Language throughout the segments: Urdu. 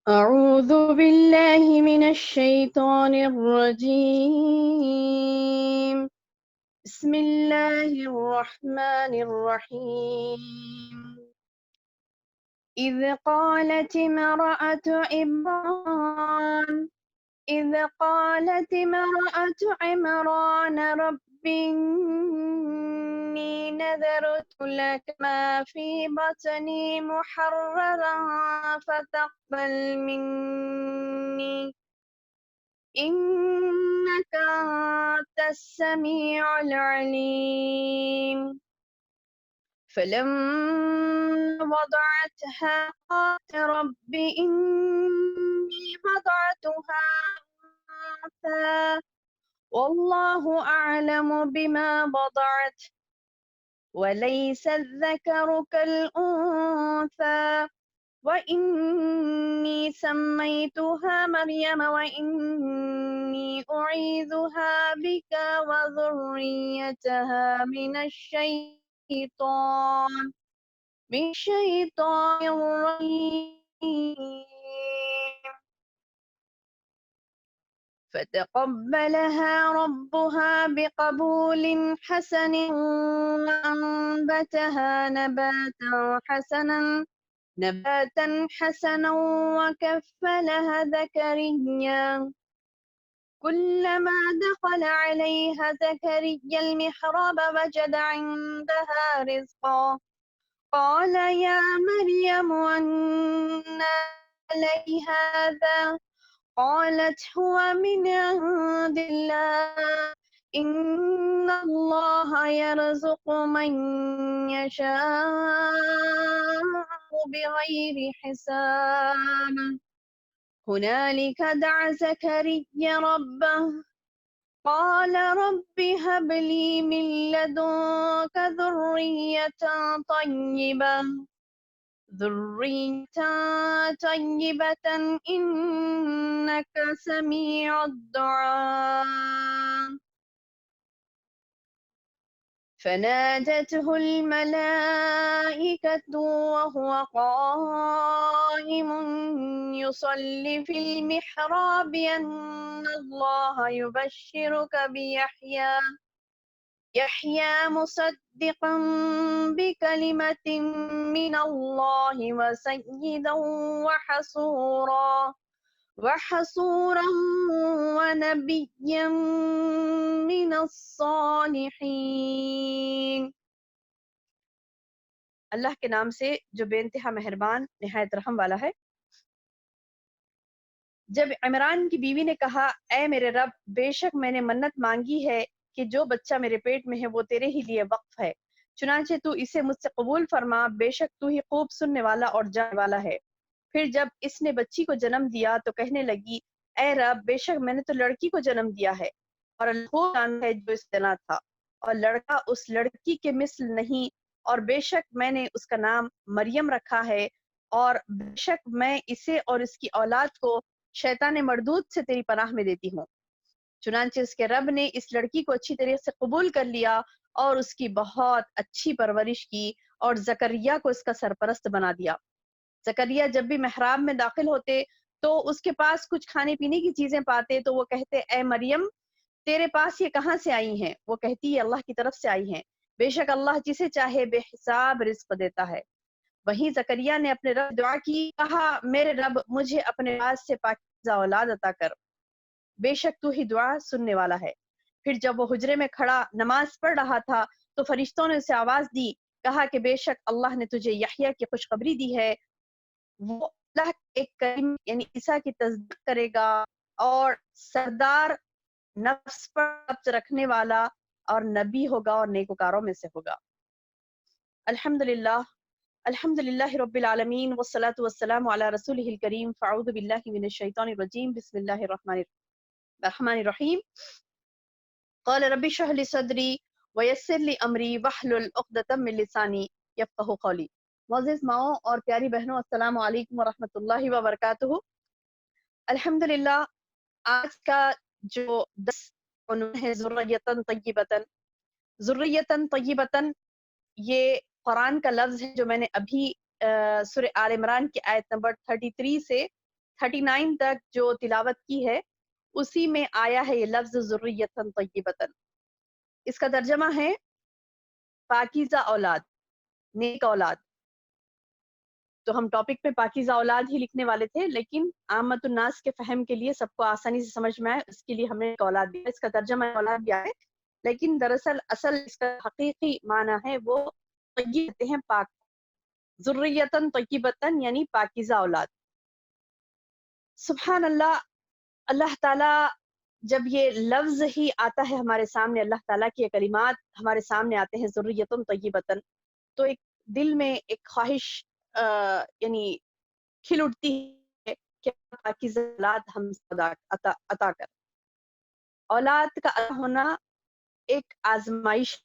أعوذ بالله من الشيطان الرجيم. بسم الله الرحمن الرحيم. إذ قالت امرأة عمران رب إني نذرت لك ما في بطني محررا فتقبل مني إنك أنت السميع العليم. فلما وضعتها قالت رب إني وضعتها أنثى والله أعلم بما وضعت وليس الذكر كالأنثى وإني سميتها مريم وإني أعيذها بك وذريتها من الشيطان الرجيم. فتقبلها ربها بقبول حسن وأنبتها نباتا حسنا وكفلها زكريا كلما دخل عليها زكريا المحراب وجد عندها رزقا قال يا مريم أنى لي هذا قالت هو من عند الله إن الله يرزق من يشاء بغير حساب هنالك دعا زكريا ربه قال رب هب لي من لدنك ذرية طيبة إنك سميع الدعاء. فنادته الملائكة وهو قائم يصلي في المحراب أن الله يبشرك يحيى مصدقا بكلمة من الله وسيدا وحصورا ونبيا من الصالحين. اللہ کے نام سے جو بے انتہا مہربان نہایت رحم والا ہے۔ جب عمران کی بیوی نے کہا اے میرے رب بے شک میں نے منت مانگی ہے کہ جو بچہ میرے پیٹ میں ہے وہ تیرے ہی لیے وقف ہے، چنانچہ تو اسے مجھ سے قبول فرما، بے شک تو ہی خوب سننے والا اور جاننے والا ہے۔ پھر جب اس نے بچی کو جنم دیا تو کہنے لگی اے رب بے شک میں نے تو لڑکی کو جنم دیا ہے اور اللہ خوب جانتا ہے جو اس جنا تھا، اور لڑکا اس لڑکی کے مثل نہیں، اور بے شک میں نے اس کا نام مریم رکھا ہے، اور بے شک میں اسے اور اس کی اولاد کو شیطان مردود سے تیری پناہ میں دیتی ہوں۔ چنانچہ اس کے رب نے اس لڑکی کو اچھی طرح سے قبول کر لیا اور اس کی بہت اچھی پرورش کی اور زکریا کو اس کا سرپرست بنا دیا۔ زکریا جب بھی محراب میں داخل ہوتے تو اس کے پاس کچھ کھانے پینے کی چیزیں پاتے تو وہ کہتے اے مریم تیرے پاس یہ کہاں سے آئی ہیں؟ وہ کہتی ہے اللہ کی طرف سے آئی ہیں، بے شک اللہ جسے چاہے بے حساب رزق دیتا ہے۔ وہیں زکریا نے اپنے رب دعا کی، کہا میرے رب مجھے اپنے پاس سے پاکیزہ اولاد عطا کر، بے شک تو ہی دعا سننے والا ہے۔ پھر جب وہ حجرے میں کھڑا نماز پڑھ رہا تھا تو فرشتوں نے اسے آواز دی، کہا کہ بے شک اللہ نے تجھے یحییٰ کی خوشخبری دی ہے، وہ اللہ ایک کریم یعنی عیسیٰ کی تصدیق کرے گا اور سردار نفس پر قبض رکھنے والا اور نبی ہوگا اور نیکوکاروں میں سے ہوگا۔ الحمدللہ رب العالمین والصلاة والسلام علی رسولہ الکریم، فاعوذ باللہ من الشیطان الرجیم، بسم اللہ الرحمن الرحیم۔ قال رب اشرح لي صدری ویسر لي امری واحلل عقدۃ من لسانی یفقہوا قولی۔ معزز ماؤں اور پیاری بہنوں، السلام علیکم ورحمۃ اللہ وبرکاتہ۔ الحمدللہ آج کا جو عنوان ہے ذریۃ طیبۃ، ذریۃ طیبۃ، یہ قرآن کا لفظ ہے جو میں نے ابھی سورہ آل عمران کی آیت نمبر 33 سے 39 تک جو تلاوت کی ہے اسی میں آیا ہے یہ لفظ ذریۃ طیبۃ. اس کا ترجمہ ہے پاکیزہ اولاد، نیک اولاد. تو ہم ٹاپک پہ پاکیزہ اولاد ہی لکھنے والے تھے، لیکن عامت الناس کے فہم کے لیے سب کو آسانی سے سمجھ میں آئے اس کے لیے ہم نے ایک اولاد دیا. اس کا ترجمہ اولاد دیا ہے، لیکن دراصل اصل اس کا حقیقی معنی ہے وہ طیب کہتے ہیں پاک، ذریۃ طیبۃ یعنی پاکیزہ اولاد. سبحان اللہ. اللہ تعالیٰ جب یہ لفظ ہی آتا ہے ہمارے سامنے، اللہ تعالیٰ کی یہ کلمات ہمارے سامنے آتے ہیں ذریۃ طیبۃ، تو ایک دل میں ایک خواہش یعنی کھل اٹھتی ہے کہ پاکیزہ اولاد ہم عطا کر. اولاد کا عطا ہونا ایک آزمائش ہے.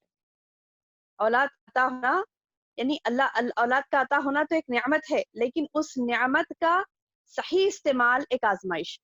اولاد عطا ہونا یعنی اولاد کا عطا ہونا تو ایک نعمت ہے، لیکن اس نعمت کا صحیح استعمال ایک آزمائش.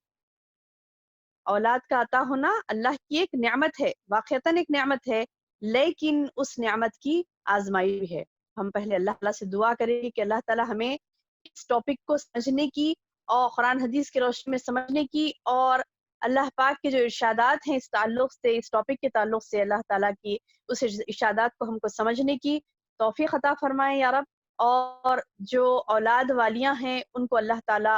اولاد کا عطا ہونا اللہ کی ایک نعمت ہے، واقعتاً ایک نعمت ہے، لیکن اس نعمت کی آزمائی بھی ہے. ہم پہلے اللہ تعالیٰ سے دعا کریں گے کہ اللہ تعالیٰ ہمیں اس ٹاپک کو سمجھنے کی اور قرآن حدیث کی روشنی میں سمجھنے کی، اور اللہ پاک کے جو ارشادات ہیں اس تعلق سے، اس ٹاپک کے تعلق سے، اللہ تعالیٰ کی اس ارشادات کو ہم کو سمجھنے کی توفیق عطا فرمائیں یا رب. اور جو اولاد والیاں ہیں ان کو اللہ تعالیٰ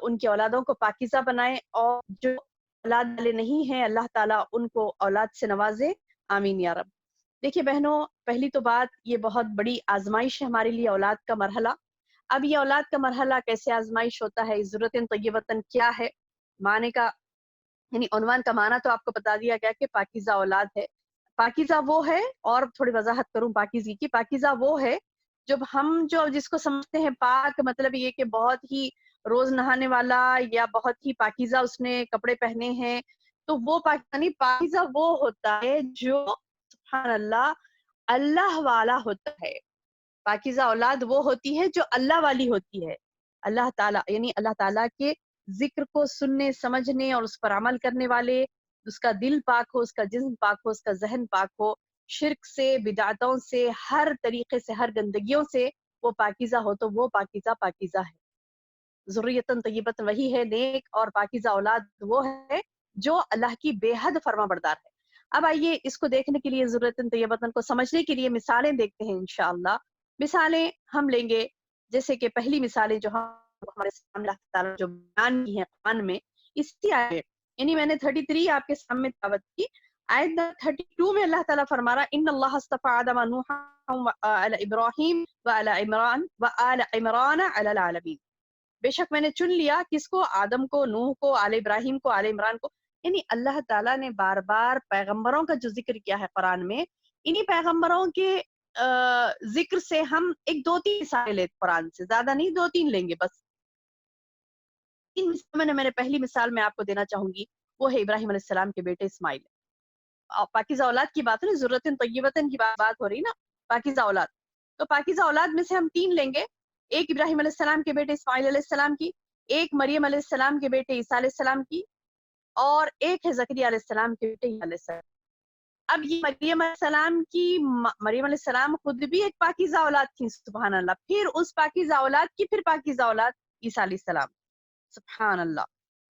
ان کی اولادوں کو پاکیزہ بنائیں، اور جو اولاد والے نہیں ہیں اللہ تعالیٰ ان کو اولاد سے نوازے. آمین یا رب. دیکھیے بہنوں، پہلی تو بات یہ بہت بڑی آزمائش ہے ہمارے لیے اولاد کا مرحلہ. اب یہ اولاد کا مرحلہ کیسے آزمائش ہوتا ہے، ذریۃ طیبۃ کیا ہے، معنی کا یعنی عنوان کا معنی تو آپ کو بتا دیا گیا کہ پاکیزہ اولاد ہے. پاکیزہ وہ ہے، اور تھوڑی وضاحت کروں پاکیزگی کی. پاکیزہ وہ ہے جب ہم جس کو سمجھتے ہیں پاک، مطلب یہ کہ بہت ہی روز نہانے والا یا بہت ہی پاکیزہ اس نے کپڑے پہنے ہیں، تو وہ پاکیزہ وہ ہوتا ہے جو سبحان اللہ اللہ والا ہوتا ہے. پاکیزہ اولاد وہ ہوتی ہے جو اللہ والی ہوتی ہے. اللہ تعالیٰ یعنی اللہ تعالیٰ کے ذکر کو سننے، سمجھنے اور اس پر عمل کرنے والے، اس کا دل پاک ہو، اس کا جسم پاک ہو، اس کا ذہن پاک ہو، شرک سے، بدعتوں سے، ہر طریقے سے، ہر گندگیوں سے وہ پاکیزہ ہو، تو وہ پاکیزہ ہے. ذریۃ طیبۃ وہی ہے، نیک اور پاکیزہ اولاد وہ ہے جو اللہ کی بے حد فرما بردار ہے. اب آئیے اس کو دیکھنے کے لیے، ذریۃ طیبۃ کو سمجھنے کے لیے مثالیں دیکھتے ہیں انشاءاللہ. مثالیں ہم لیں گے، جیسے کہ پہلی مثالیں جو ہمارے سامنے اللہ تعالیٰ جو بیان کی ہیں قرآن میں، اسی آیت یعنی میں نے 33 آپ کے سامنے تلاوت کی. آیت 32 میں اللہ تعالیٰ فرما رہا ان اللہ اصطفى آدم ونوحا وآل ابراہیم وآل عمران علی العالمین. بے شک میں نے چن لیا کس کو؟ آدم کو، نوح کو، آل ابراہیم کو، آل عمران کو. یعنی اللہ تعالیٰ نے بار بار پیغمبروں کا جو ذکر کیا ہے قرآن میں، انہی پیغمبروں کے ذکر سے ہم ایک 2-3 مثالیں لیتے قرآن سے، زیادہ نہیں، 2-3 لیں گے بس. میں نے پہلی مثال میں آپ کو دینا چاہوں گی، وہ ہے ابراہیم علیہ السلام کے بیٹے اسماعیل. پاکیزہ اولاد کی بات نہیں، ذریۃ طیبۃ کی بات ہو رہی نا، پاکیزہ اولاد. تو پاکیزہ اولاد میں سے ہم 3 لیں گے، ایک ابراہیم علیہ السلام کے بیٹے اسماعیل علیہ السلام کی، ایک مریم علیہ السلام کے بیٹے عیسیٰ علیہ السلام کی، اور ایک ہے زکریا علیہ السلام کے بیٹے علیہ السلام. اب یہ مریم علیہ السلام خود بھی ایک پاکیزہ اولاد تھی، سبحان اللہ. پھر اس پاکیزہ اولاد کی پھر پاکیزہ اولاد عیسیٰ علیہ السلام، سبحان اللہ.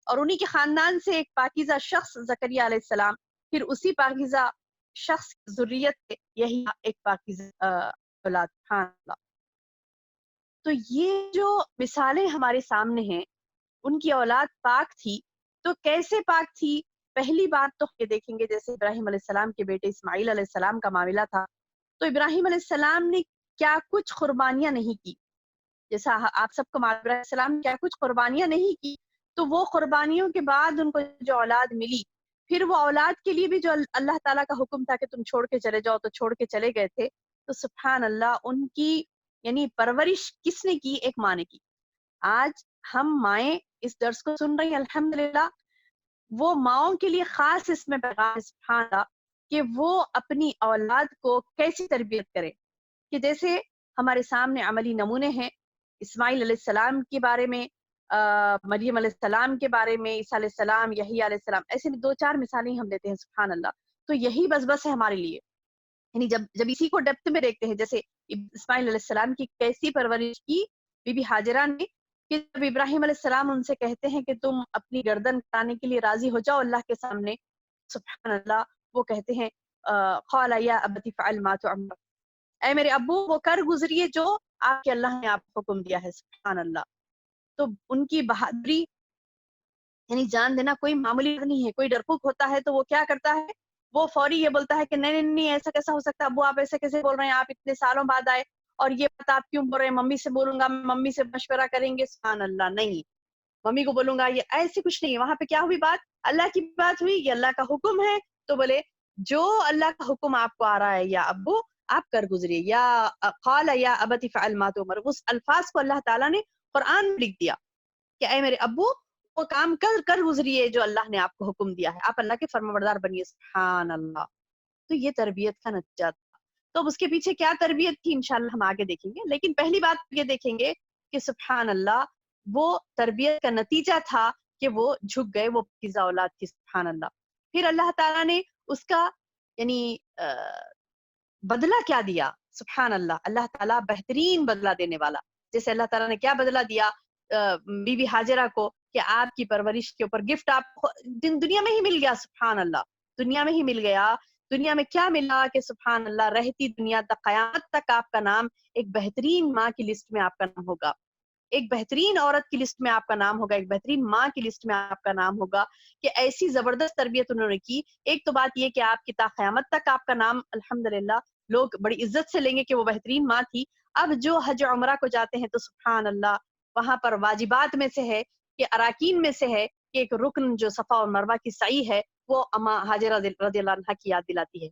اور انہی کے خاندان سے ایک پاکیزہ شخص زکریا علیہ السلام، پھر اسی پاکیزہ شخص کی ذریت سے یہی ایک پاکیزہ اولاد، سبحان اللہ. تو یہ جو مثالیں ہمارے سامنے ہیں، ان کی اولاد پاک تھی. تو کیسے پاک تھی؟ پہلی بات تو یہ دیکھیں گے، جیسے ابراہیم علیہ السلام کے بیٹے اسماعیل علیہ السلام کا معاملہ تھا، تو ابراہیم علیہ السلام نے کیا کچھ قربانیاں نہیں کی. جیسا آپ سب کو معلوم، ابراہیم علیہ السلام کیا کچھ قربانیاں نہیں کی، تو وہ قربانیوں کے بعد ان کو جو اولاد ملی، پھر وہ اولاد کے لیے بھی جو اللہ تعالیٰ کا حکم تھا کہ تم چھوڑ کے چلے جاؤ، تو چھوڑ کے چلے گئے تھے. تو سبحان اللہ ان کی یعنی پرورش کس نے کی؟ ایک ماں نے کی. آج ہم مائیں اس درس کو سن رہی ہیں الحمدللہ، وہ ماؤں کے لیے خاص اس میں پیغام ہے، سبحان اللہ، کہ وہ اپنی اولاد کو کیسی تربیت کرے. کہ جیسے ہمارے سامنے عملی نمونے ہیں اسماعیل علیہ السلام کے بارے میں، مریم علیہ السلام کے بارے میں، عیسیٰ علیہ السلام، یحییٰ علیہ السلام، ایسے 2-4 مثالیں ہم دیتے ہیں، سبحان اللہ. تو یہی بس ہے ہمارے لیے. یعنی جب اسی کو ڈیپتھ میں دیکھتے ہیں، جیسے اسماعیل علیہ السلام کی کیسی پرورش کی بی بی ہاجرہ نے، کہ جب ابراہیم علیہ السلام ان سے کہتے ہیں کہ تم اپنی گردن کٹانے کے لیے راضی ہو جاؤ اللہ کے سامنے، سبحان اللہ، وہ کہتے ہیں قال یا ابت فعل ما تؤمر، اے میرے ابو وہ کر گزریے جو آپ کے اللہ نے آپ کو حکم دیا ہے، سبحان اللہ۔ تو ان کی بہادری، یعنی جان دینا کوئی معمولی بات نہیں ہے۔ کوئی ڈرپوک ہوتا ہے تو وہ کیا کرتا ہے، وہ فوری یہ بولتا ہے کہ نہیں نہیں نہیں، ایسا کیسا ہو سکتا ہے ابو، آپ ایسے کیسے بول رہے ہیں، آپ اتنے سالوں بعد آئے اور یہ بات آپ کیوں بول رہے ہیں، ممی سے بولوں گا، ممی سے مشورہ کریں گے، سبحان اللہ، نہیں، ممی کو بولوں گا، یہ ایسی کچھ نہیں ہے۔ وہاں پہ کیا ہوئی بات، اللہ کی بات ہوئی، یہ اللہ کا حکم ہے، تو بولے جو اللہ کا حکم آپ کو آ رہا ہے یا ابو آپ کر گزریے، یا قال یا ابت فعل ما تؤمر، اس الفاظ کو اللہ تعالیٰ نے قرآن میں لکھ دیا کہ اے میرے ابو وہ کام کر گزریے جو اللہ نے آپ کو حکم دیا ہے، آپ اللہ کے فرمانبردار بنیے، سبحان اللہ۔ تو یہ تربیت کا نتیجہ تھا۔ تو اب اس کے پیچھے کیا تربیت تھی انشاءاللہ ہم آگے دیکھیں گے، لیکن پہلی بات یہ دیکھیں گے کہ سبحان اللہ وہ تربیت کا نتیجہ تھا کہ وہ جھک گئے، وہ پاکیزہ اولاد کی، سبحان اللہ۔ پھر اللہ تعالیٰ نے اس کا یعنی بدلہ کیا دیا، سبحان اللہ، اللہ تعالیٰ بہترین بدلہ دینے والا۔ جیسے اللہ تعالیٰ نے کیا بدلہ دیا بی بی ہاجرہ کو کہ آپ کی پرورش کے اوپر گفٹ آپ کو دنیا میں ہی مل گیا، سبحان اللہ، دنیا میں ہی مل گیا۔ دنیا میں کیا ملا کہ سبحان اللہ رہتی دنیا تک قیامت تک آپ کا نام ایک بہترین ماں کی لسٹ میں آپ کا نام ہوگا، ایک بہترین عورت کی لسٹ میں آپ کا نام ہوگا، ایک بہترین ماں کی لسٹ میں آپ کا نام ہوگا کہ ایسی زبردست تربیت انہوں نے کی۔ ایک تو بات یہ کہ آپ کی تا قیامت تک آپ کا نام الحمدللہ لوگ بڑی عزت سے لیں گے کہ وہ بہترین ماں تھی۔ اب جو حج عمرہ کو جاتے ہیں تو سبحان اللہ وہاں پر واجبات میں سے ہے کہ اراکین میں سے ہے کہ ایک رکن جو صفا اور مروہ کی سعی ہے وہ اما ہاجرہ رضی اللہ عنہا کی یاد دلاتی ہے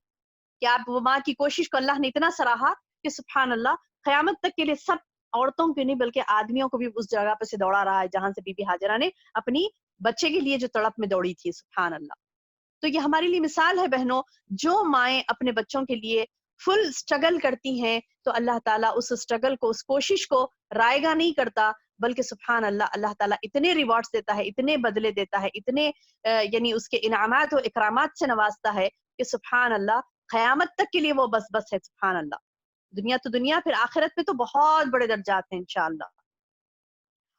کہ آپ وہ ماں کی کوشش کو اللہ نے اتنا سراہا کہ سبحان اللہ قیامت تک کے لیے سب عورتوں کے نہیں بلکہ آدمیوں کو بھی اس جگہ پہ سے دوڑا رہا ہے جہاں سے بی بی ہاجرہ نے اپنی بچے کے لیے جو تڑپ میں دوڑی تھی، سبحان اللہ۔ تو یہ ہمارے لیے مثال ہے بہنوں، جو مائیں اپنے بچوں کے لیے فل سٹرگل کرتی ہیں تو اللہ تعالیٰ اس سٹرگل کو، اس کوشش کو رائیگاں نہیں کرتا، بلکہ سبحان اللہ اللہ تعالیٰ اتنے ریوارڈز دیتا ہے، اتنے بدلے دیتا ہے، اتنے یعنی اس کے انعامات و اکرامات سے نوازتا ہے کہ سبحان اللہ قیامت تک کے لیے وہ بس بس ہے، سبحان اللہ۔ دنیا تو دنیا، پھر آخرت میں تو بہت بڑے درجات ہیں انشاءاللہ۔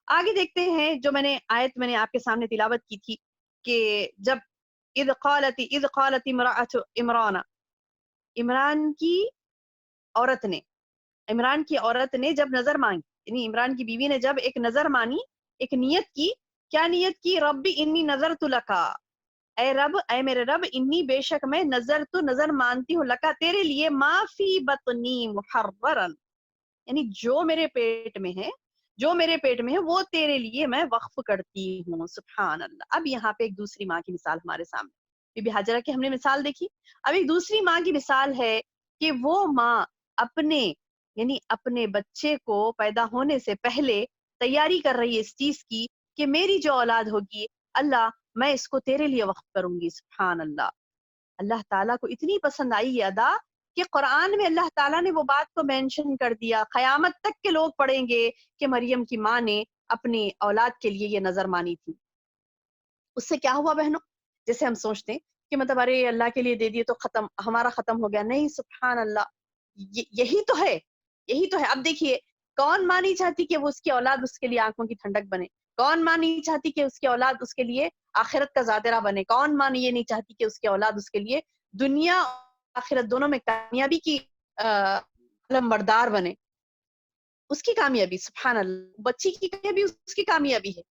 آگے دیکھتے ہیں جو آیت میں نے آپ کے سامنے تلاوت کی تھی کہ جب اذ قالت امرأۃ عمران کی عورت نے جب نظر مانگی، یعنی عمران کی بیوی نے جب ایک نظر مانی، ایک نیت کی، کیا نیت کی، ربی انی نظرت لکا، اے رب، اے میرے رب، انی بے شک میں نظر مانتی ہوں، لکا تیرے لیے، ما فی بطنی محررن، یعنی جو میرے پیٹ میں ہے وہ تیرے لیے میں وقف کرتی ہوں، سبحان اللہ۔ اب یہاں پہ ایک دوسری ماں کی مثال ہمارے سامنے، بی بی ہاجرہ کی ہم نے مثال دیکھی، اب ایک دوسری ماں کی مثال ہے کہ وہ ماں اپنے بچے کو پیدا ہونے سے پہلے تیاری کر رہی ہے اس چیز کی کہ میری جو اولاد ہوگی اللہ میں اس کو تیرے لیے وقف کروں گی، سبحان اللہ۔ اللہ تعالیٰ کو اتنی پسند آئی یہ ادا کہ قرآن میں اللہ تعالیٰ نے وہ بات کو مینشن کر دیا، قیامت تک کے لوگ پڑھیں گے کہ مریم کی ماں نے اپنی اولاد کے لیے یہ نظر مانی تھی۔ اس سے کیا ہوا بہنوں، جیسے ہم سوچتے ہیں کہ مطلب ارے اللہ کے لیے دے دیے تو ختم، ہمارا ختم ہو گیا، نہیں، سبحان اللہ، یہی تو ہے، یہی تو ہے۔ اب دیکھیے کون ماں نہیں چاہتی کہ وہ اس کی اولاد اس کے لیے آنکھوں کی ٹھنڈک بنے، کون ماں نہیں چاہتی کہ اس کی اولاد اس کے لیے آخرت کا ذاترہ بنے، کون ماں یہ نہیں چاہتی کہ اس کی اولاد اس کے لیے دنیا اور آخرت دونوں میں کامیابی کی علمبردار بنے، اس کی کامیابی، سبحان اللہ، بچی کی کامیابی اس کی کامیابی ہے۔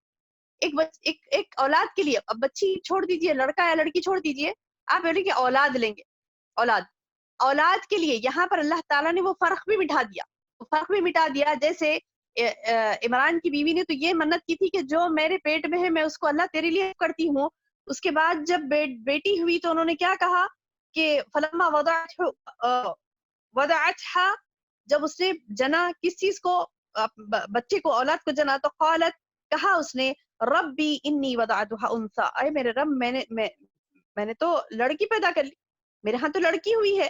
ایک اولاد کے لیے، اب بچی چھوڑ دیجئے، لڑکا یا لڑکی چھوڑ دیجئے، آپ بولیں کہ اولاد لیں گے، اولاد کے لیے یہاں پر اللہ تعالیٰ نے وہ فرق بھی مٹا دیا، جیسے عمران کی بیوی نے تو یہ منت کی تھی کہ جو میرے پیٹ میں ہے میں اس کو اللہ تیرے لیے کرتی ہوں، اس کے بعد جب بیٹی ہوئی تو انہوں نے کیا کہا کہ فلما وضعتها، جب اس نے جنا کس چیز کو، بچے کو، اولاد کو جنا، تو قالت، کہا اس نے، ربی انی وضعتها انثى، اے میرے رب میں نے تو لڑکی پیدا کر لی، میرے ہاں تو لڑکی ہوئی ہے۔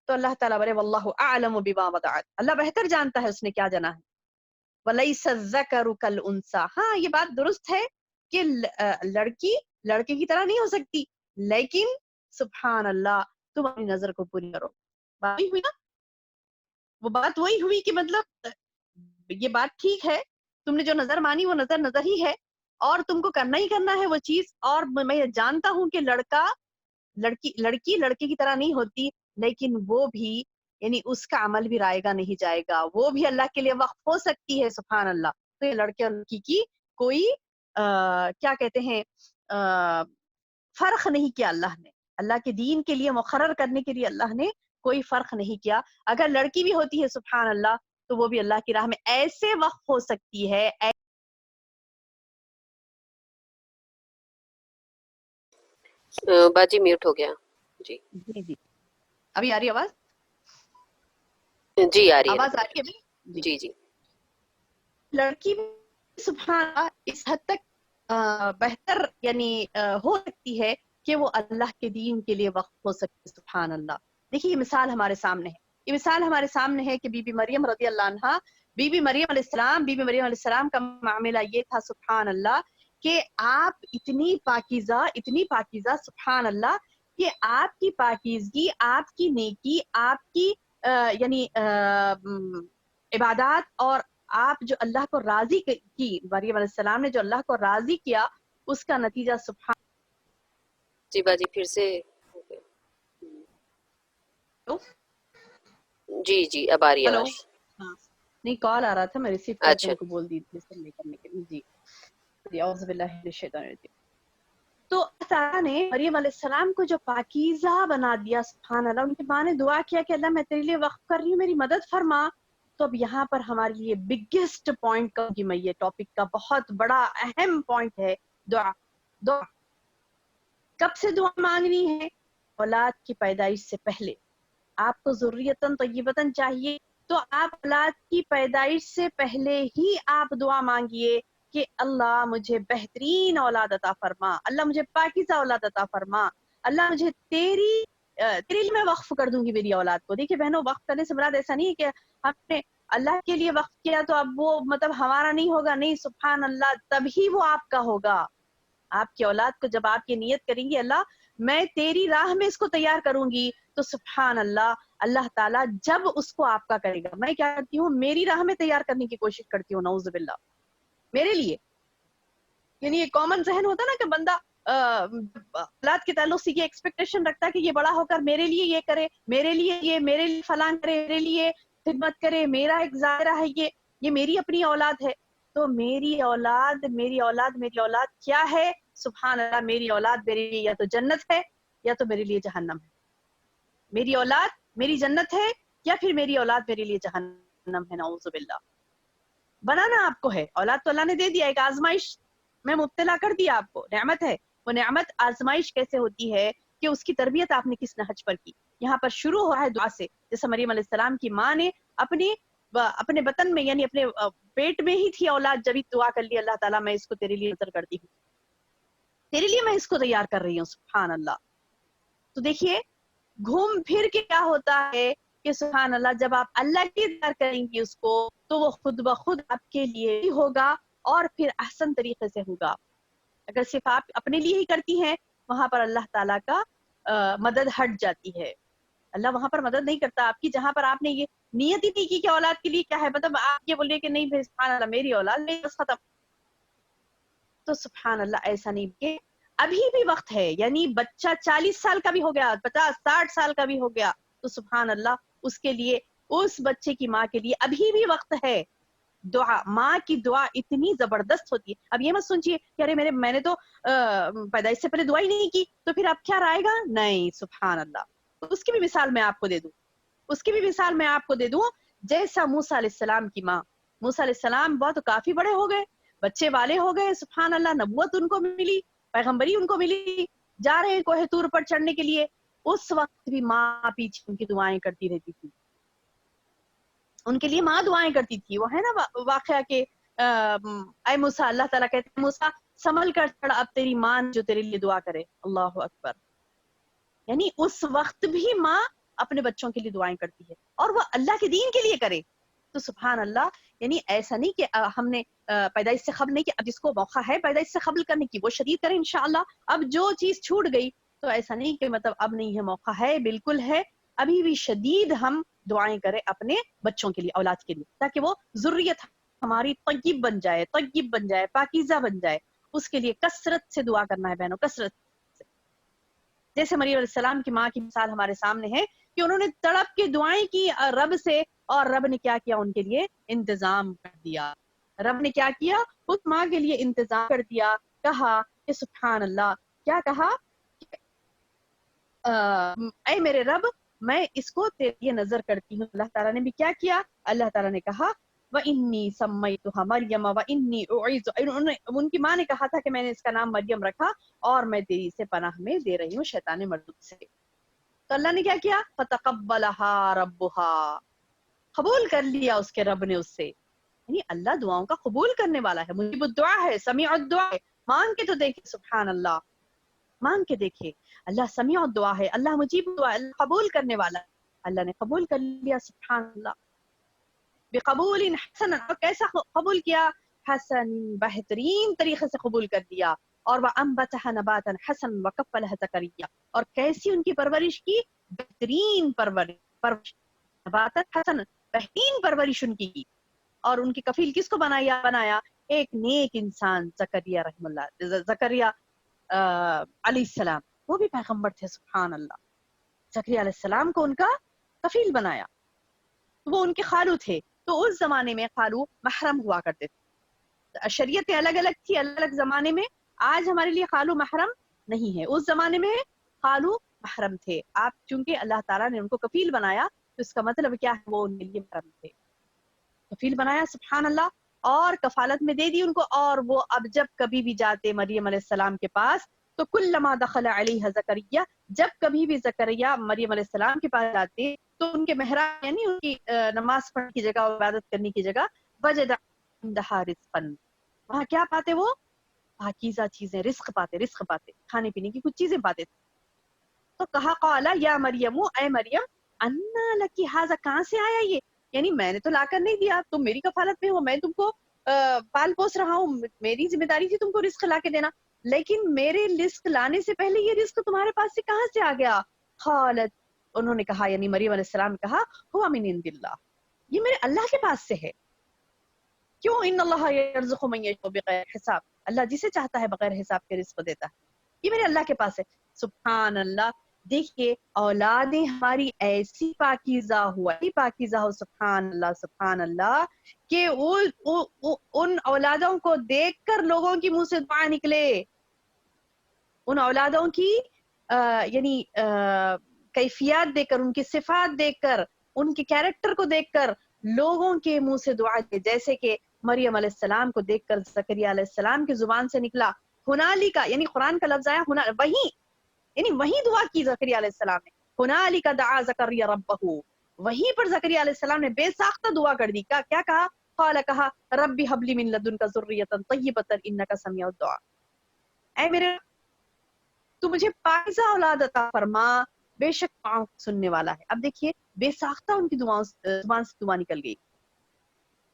تو اللہ تعالیٰ بولے واللہ اعلم بما وضعت، اللہ بہتر جانتا ہے اس نے کیا جنا ہے، ولیس الذکر کالانثى، ہاں یہ بات درست ہے کہ لڑکی لڑکے کی طرح نہیں ہو سکتی، لیکن سبحان اللہ تم اپنی نظر کو پوری کرو، بات ہوئی نا، وہ بات وہی ہوئی کہ مطلب یہ بات ٹھیک ہے تم نے جو نظر مانی وہ نظر نظر ہی ہے اور تم کو کرنا ہی کرنا ہے وہ چیز. اور میں جانتا ہوں کہ لڑکی لڑکے کی طرح نہیں ہوتی, لیکن وہ بھی یعنی اس کا عمل بھی رائے گا نہیں جائے گا, وہ بھی اللہ کے لیے وقف ہو سکتی ہے. سبحان اللہ. تو یہ لڑکے اور لڑکی کی کوئی کیا کہتے ہیں فرق نہیں کیا اللہ نے, اللہ کے دین کے لیے مقرر کرنے کے لیے اللہ نے کوئی فرق نہیں کیا. اگر لڑکی بھی ہوتی ہے سبحان اللہ تو وہ بھی اللہ کی راہ میں ایسے وقف ہو سکتی ہے. باجی میوٹ ہو گیا. جی جی جی ابھی آ رہی آواز؟ جی آ رہی ہے. آواز آ رہی ہے ابھی؟ جی جی. لڑکی سبحان اللہ اس حد تک بہتر یعنی ہو سکتی ہے کہ وہ اللہ کے دین کے لیے وقف ہو سکتی. سبحان اللہ. دیکھیے یہ مثال ہمارے سامنے ہے, یہ مثال ہمارے سامنے ہے کہ بی بی مریم رضی اللہ عنہا, بی بی مریم علیہ السلام کا معاملہ یہ تھا سبحان اللہ کہ آپ اتنی پاکیزہ سبحان اللہ کہ آپ کی پاکیزگی, آپ کی نیکی, آپ کی یعنی عبادات اور آپ جو اللہ کو راضی کی, مریم علیہ السلام نے جو اللہ کو راضی کیا اس کا نتیجہ سبحان. جی باجی پھر سے جی جی اب آ رہی ہے ہلو, آواز. ہاں نہیں کال آ رہا تھا, میں ریسیو کر کے اچھا ان کو بول دی تھی سبمٹ کرنے کے لیے. جی اعوذ باللہ من الشیطان الرجیم. تو اللہ تعالیٰ نے مریم علیہ السلام کو جو پاکیزہ بنا دیا سبحان اللہ, ان کی ماں نے دعا کیا کہ اللہ میں تیرے لیے وقف کر رہی ہوں, میری مدد فرما. تو اب یہاں پر ہمارے لیے بگیسٹ پوائنٹ کہوں گی میں, یہ ٹاپک کا بہت بڑا اہم پوائنٹ ہے دعا. دعا کب سے دعا مانگنی ہے؟ اولاد کی پیدائش سے پہلے. آپ کو ذریتن طیبتن چاہیے تو آپ اولاد کی پیدائش سے پہلے ہی آپ دعا مانگیے کہ اللہ مجھے بہترین اولاد عطا فرما, اللہ مجھے پاکیزہ اولاد عطا فرما, اللہ مجھے تیرے لیے میں وقف کر دوں گی میری اولاد کو. دیکھیے بہنوں, وقف کرنے سے مراد ایسا نہیں ہے کہ ہم نے اللہ کے لیے وقف کیا تو اب وہ مطلب ہمارا نہیں ہوگا, نہیں سبحان اللہ تبھی وہ آپ کا ہوگا. آپ کی اولاد کو جب آپ یہ نیت کریں گی اللہ میں تیری راہ میں اس کو تیار کروں گی, تو سبحان اللہ اللہ تعالیٰ جب اس کو آپ کا کرے گا. میں کیا کرتی ہوں, میری راہ میں تیار کرنے کی کوشش کرتی ہوں نعوذ باللہ میرے لیے. یعنی یہ کامن ذہن ہوتا نا کہ بندہ اولاد کے تعلق سے یہ ایکسپیکٹیشن رکھتا ہے کہ یہ بڑا ہو کر میرے لیے یہ کرے, میرے لیے فلان کرے, میرے لیے خدمت کرے, میرا ایک ظاہرہ ہے یہ میری اپنی اولاد ہے. تو میری اولاد کیا ہے سبحان اللہ, میری اولاد میرے لیے یا تو جنت ہے یا تو میرے لیے جہنم ہے. میری اولاد میری جنت ہے یا پھر میری اولاد میرے لیے جہنم ہے. نعوذ باللہ. بنانا آپ کو ہے, اولاد تو اللہ نے دے دیا, ایک آزمائش میں مبتلا کر دیا آپ کو, نعمت ہے. وہ نعمت آزمائش کیسے ہوتی ہے کہ اس کی تربیت آپ نے کس نہج پر کی. یہاں پر شروع ہوا ہے دعا سے, جیسے مریم علیہ السلام کی ماں نے اپنے بطن میں یعنی اپنے پیٹ میں ہی تھی اولاد, جب ہی دعا کر لی اللہ تعالیٰ میں اس کو تیرے لیے نظر کرتی ہوں, تیرے لیے میں اس کو تیار کر رہی ہوں سبحان اللہ. تو دیکھیے گھوم پھر کے کیا ہوتا ہے کہ سبحان اللہ جب آپ اللہ کی تیار کریں گی اس کو تو وہ خود بخود آپ کے لیے ہی ہوگا اور پھر احسن طریقے سے ہوگا. اگر صرف آپ اپنے لیے ہی کرتی ہیں وہاں پر اللہ تعالیٰ کا مدد ہٹ جاتی ہے. اللہ وہاں پر مدد نہیں کرتا آپ کی, جہاں پر آپ نے یہ نیت ہی نہیں کی کہ اولاد کے لیے کیا ہے, مطلب آپ یہ بولے کہ نہیں سبحان اللہ میری اولاد میری بس ختم. تو سبحان اللہ ایسا نہیں کہ ابھی بھی وقت ہے, یعنی بچہ 40 سال کا بھی ہو گیا, 50-60 سال کا بھی ہو گیا, تو سبحان اللہ اس کے لیے, اس بچے کی ماں کے لیے ابھی بھی وقت ہے. دعا, ماں کی دعا اتنی زبردست ہوتی ہے. اب یہ مت سوچئے کہ ارے میں نے تو پیدائش سے پہلے دعا ہی نہیں کی تو پھر اب کیا رہے گا, نہیں سبحان اللہ. اس کی بھی مثال میں آپ کو دے دوں, جیسا موسیٰ علیہ السلام کی ماں. موسیٰ علیہ السلام بہت کافی بڑے ہو گئے, بچے والے ہو گئے سبحان اللہ, نبوت ان کو ملی, پیغمبری ان کو ملی, جا رہے ہیں کوہ طور پر چڑھنے کے لیے. اس وقت بھی ماں پیچھے ان کی دعائیں کرتی رہتی تھی, ان کے لیے ماں دعائیں کرتی تھی. وہ ہے نا واقعہ کہ اے موسیٰ, اللہ تعالیٰ کہتے ہیں موسیٰ سنبھل کر چڑھ, اب تیری ماں جو تیرے لیے دعا کرے. اللہ اکبر. یعنی اس وقت بھی ماں اپنے بچوں کے لیے دعائیں کرتی ہے اور وہ اللہ کے دین کے لیے کرے. تو سبحان اللہ, یعنی ایسا نہیں کہ ہم نے پیدائش سے قبل نہیں, کہ اب جس کو موقع ہے پیدائش سے قبل کرنے کی وہ شدید کرے انشاءاللہ. اب جو چیز چھوٹ گئی تو ایسا نہیں کہ مطلب اب نہیں ہے, موقع ہے, بالکل ہے, ابھی بھی شدید ہم دعائیں کریں اپنے بچوں کے لیے, اولاد کے لیے, تاکہ وہ ذریت ہماری طیب بن جائے، طیب بن جائے، پاکیزہ بن جائے، اس کے لیے کثرت سے دعا کرنا ہے بہنوں، کثرت سے. جیسے مریم علیہ السلام کی ماں کی مثال ہمارے سامنے ہے کہ انہوں نے تڑپ کے دعائیں کی رب سے، اور رب نے کیا کیا ان کے لیے انتظام کر دیا. رب نے کیا کیا اس ماں کے لیے انتظام کر دیا. کہا کہ سبحان اللہ، کیا کہا اے میرے رب میں اس کو تیرے لیے نظر کرتی ہوں. اللہ تعالیٰ نے بھی کیا کیا، اللہ تعالیٰ نے کہا وَإِنِّي سَمَّيْتُهَا مَرْيَمَ وَإِنِّي أُعِيذُ، ان کی ماں نے کہا تھا کہ میں نے اس کا نام مریم رکھا اور میں تیری سے پناہ میں دے رہی ہوں شیطان مردود سے. تو اللہ نے کیا کیا، فَتَقَبَّلَهَا رَبُّهَا، قبول کر لیا اس کے رب نے اس سے. یعنی اللہ دعاؤں کا قبول کرنے والا ہے، مجیب الدعا ہے، سمیع الدعا ہے. مانگ کے تو دیکھیں، سبحان اللہ، مانگ کے دیکھے، اللہ سمیع الدعا ہے، اللہ مجیب الدعا ہے، اللہ قبول کرنے والا ہے. اللہ نے قبول کر لیا، سبحان اللہ. بقبول حسن، اور کیسا قبول کیا، حسن بہترین طریقے سے قبول کر دیا. اور وَأَنبَتَهَا نَبَاتًا حَسَنًا وَكَفَّلَهَا زَكَرِيَّا، اور کیسی ان کی پرورش کی، بہترین پرورش، نباتاً حسن، بہترین پرورش ان کی. اور ان کی کفیل کس کو بنایا ایک نیک انسان، زکریا رحم اللہ، زکریا علیہ السلام، وہ بھی پیغمبر تھے. سبحان اللہ، زکریا علیہ السلام کو ان کا کفیل بنایا. وہ ان کے خالو تھے، تو اس زمانے میں خالو محرم ہوا کرتے تھے. شریعتیں الگ الگ تھی الگ الگ زمانے میں. آج ہمارے لیے خالو محرم نہیں ہے، اس زمانے میں خالو محرم تھے. آپ چونکہ اللہ تعالیٰ نے ان کو کفیل بنایا تو اس کا مطلب کیا ہے، وہ ان کے لیے محرم تھے. کفیل بنایا، سبحان اللہ، اور کفالت میں دے دی ان کو. اور وہ اب جب کبھی بھی جاتے مریم علیہ السلام کے پاس تو کلما دخل علیہ زکریا، جب کبھی بھی زکریا مریم علیہ السلام کے پاس جاتے تو ان کے محراب، یعنی ان کی نماز پڑھنے کی جگہ اور عبادت کرنے کی جگہ، وجد عندها رزقا، وہاں کیا پاتے، وہ پاکیزہ چیزیں، رزق پاتے، کھانے پینے کی کچھ چیزیں پاتے. تو کہا قال یا مریم، اے مریم، انا لکی ھذا، کہاں سے آیا یہ، یعنی میں نے تو لا کر نہیں دیا، تم میری کفالت میں ہو، میں تم کو پال پوس رہا ہوں، میری ذمہ داری تھی تم کو رزق لا کے دینا، لیکن میرے رزق لانے سے پہلے یہ رزق تمہارے پاس سے کہاں سے آ گیا. قالت، انہوں نے کہا، یعنی مریم علیہ السلام نے کہا، ہوا من عند اللہ، یہ میرے اللہ کے پاس سے ہے. کیوں، ان اللہ یرزق من یشاء بغیر حساب، اللہ جسے چاہتا ہے بغیر حساب کے رزق دیتا ہے، یہ میرے اللہ کے پاس ہے. سبحان اللہ. دیکھیے اولادیں ہماری ایسی پاکیزہ ہو، سبحان اللہ سبحان اللہ، کہ ان اولادوں کو دیکھ کر لوگوں کی منہ سے دعا نکلے، ان اولادوں کی یعنی کیفیات دیکھ کر، ان کی صفات دیکھ کر، ان کے کیریکٹر کو دیکھ کر لوگوں کے منہ سے دعا دے. جیسے کہ مریم علیہ السلام کو دیکھ کر زکریا علیہ السلام کی زبان سے نکلا ہنالک، یعنی قرآن کا لفظ آیا وہیں، یعنی وہیں دعا کی زکریا علیہ السلام نے. ہنالک دعا زکریا ربہ، وہیں پر زکریا علیہ السلام نے بے ساختہ دعا کر دی. کیا کہا، قال، کہا ربی ھب لی من لدنک ذریۃ طیبۃ انک سمیع الدعاء، اے میرے تو مجھے پاکیزہ اولاد عطا فرما، بے شک دعاؤں کو سننے والا ہے. اب دیکھیے بے ساختہ ان کی زبان سے دعا نکل گئی،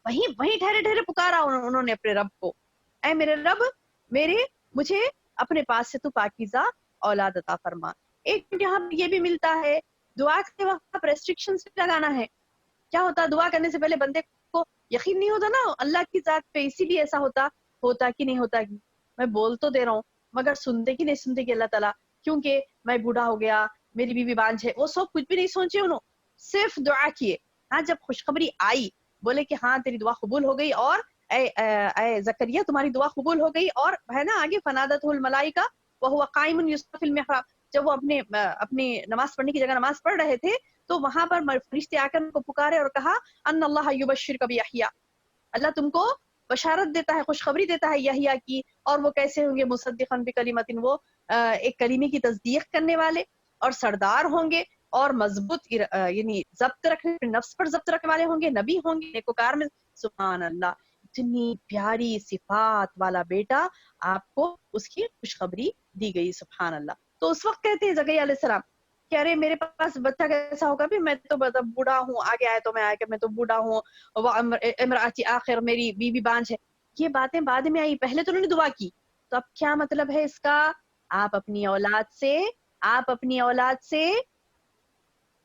وہیں ٹھہرے ٹھہرے پکارا انہوں نے اپنے رب کو، اے میرے رب، مجھے اپنے پاس سے تو پاکیزہ اولاد عطا فرما. ایک یہاں یہ بھی ملتا ہے، دعا کے وقت آپ ریسٹرکشنز لگانا ہے. کیا ہوتا، دعا کرنے سے پہلے بندے کو یقین نہیں ہوتا نا اللہ کی ذات پہ، اسی لیے ایسا ہوتا کہ نہیں ہوتا. میں بول تو دے رہا ہوں مگر سنتے کہ نہیں سنتے کہ اللہ تعالیٰ، کیونکہ میں بوڑھا ہو گیا، میری بیوی بانجھ ہے، وہ سب کچھ بھی نہیں سوچے، انہوں صرف دعا کیے. ہاں جب خوشخبری آئی، بولے کہ ہاں تیری دعا قبول ہو گئی، اور اے زکریا تمہاری دعا قبول ہو گئی، اور ہے نا آگے فنادته الملائکہ وهو قائم یصلی فی المحراب، جب وہ اپنی نماز پڑھنے کی جگہ نماز پڑھ رہے تھے تو وہاں پر فرشتے آ کر ان کو پکارے اور کہا ان اللہ یبشرک بیحییٰ، اللہ تم کو بشارت دیتا ہے، خوشخبری دیتا ہے یحییٰ کی. اور وہ کیسے ہوں گے، مصدقا بکلمۃ، وہ ایک کلمے کی تصدیق کرنے والے، اور سردار ہوں گے، اور مضبوط یعنی ضبط رکھنے، نفس پر ضبط رکھنے والے ہوں گے، نبی ہوں گے، نیکوکار میں. سبحان اللہ، اتنی پیاری صفات والا بیٹا آپ کو اس کی خوشخبری دی گئی. سبحان اللہ. تو اس وقت کہتے ہیں زکریا علیہ السلام کہ ارے میرے پاس بچہ کیسا ہوگا، بھی میں تو بوڑھا ہوں، آگے آئے تو میں آیا کہ میں تو بوڑھا ہوں، امراتی آخر، میری بیوی بانجھ ہے. یہ باتیں بعد میں آئی، پہلے تو انہوں نے دعا کی. تو اب کیا مطلب ہے اس کا، آپ اپنی اولاد سے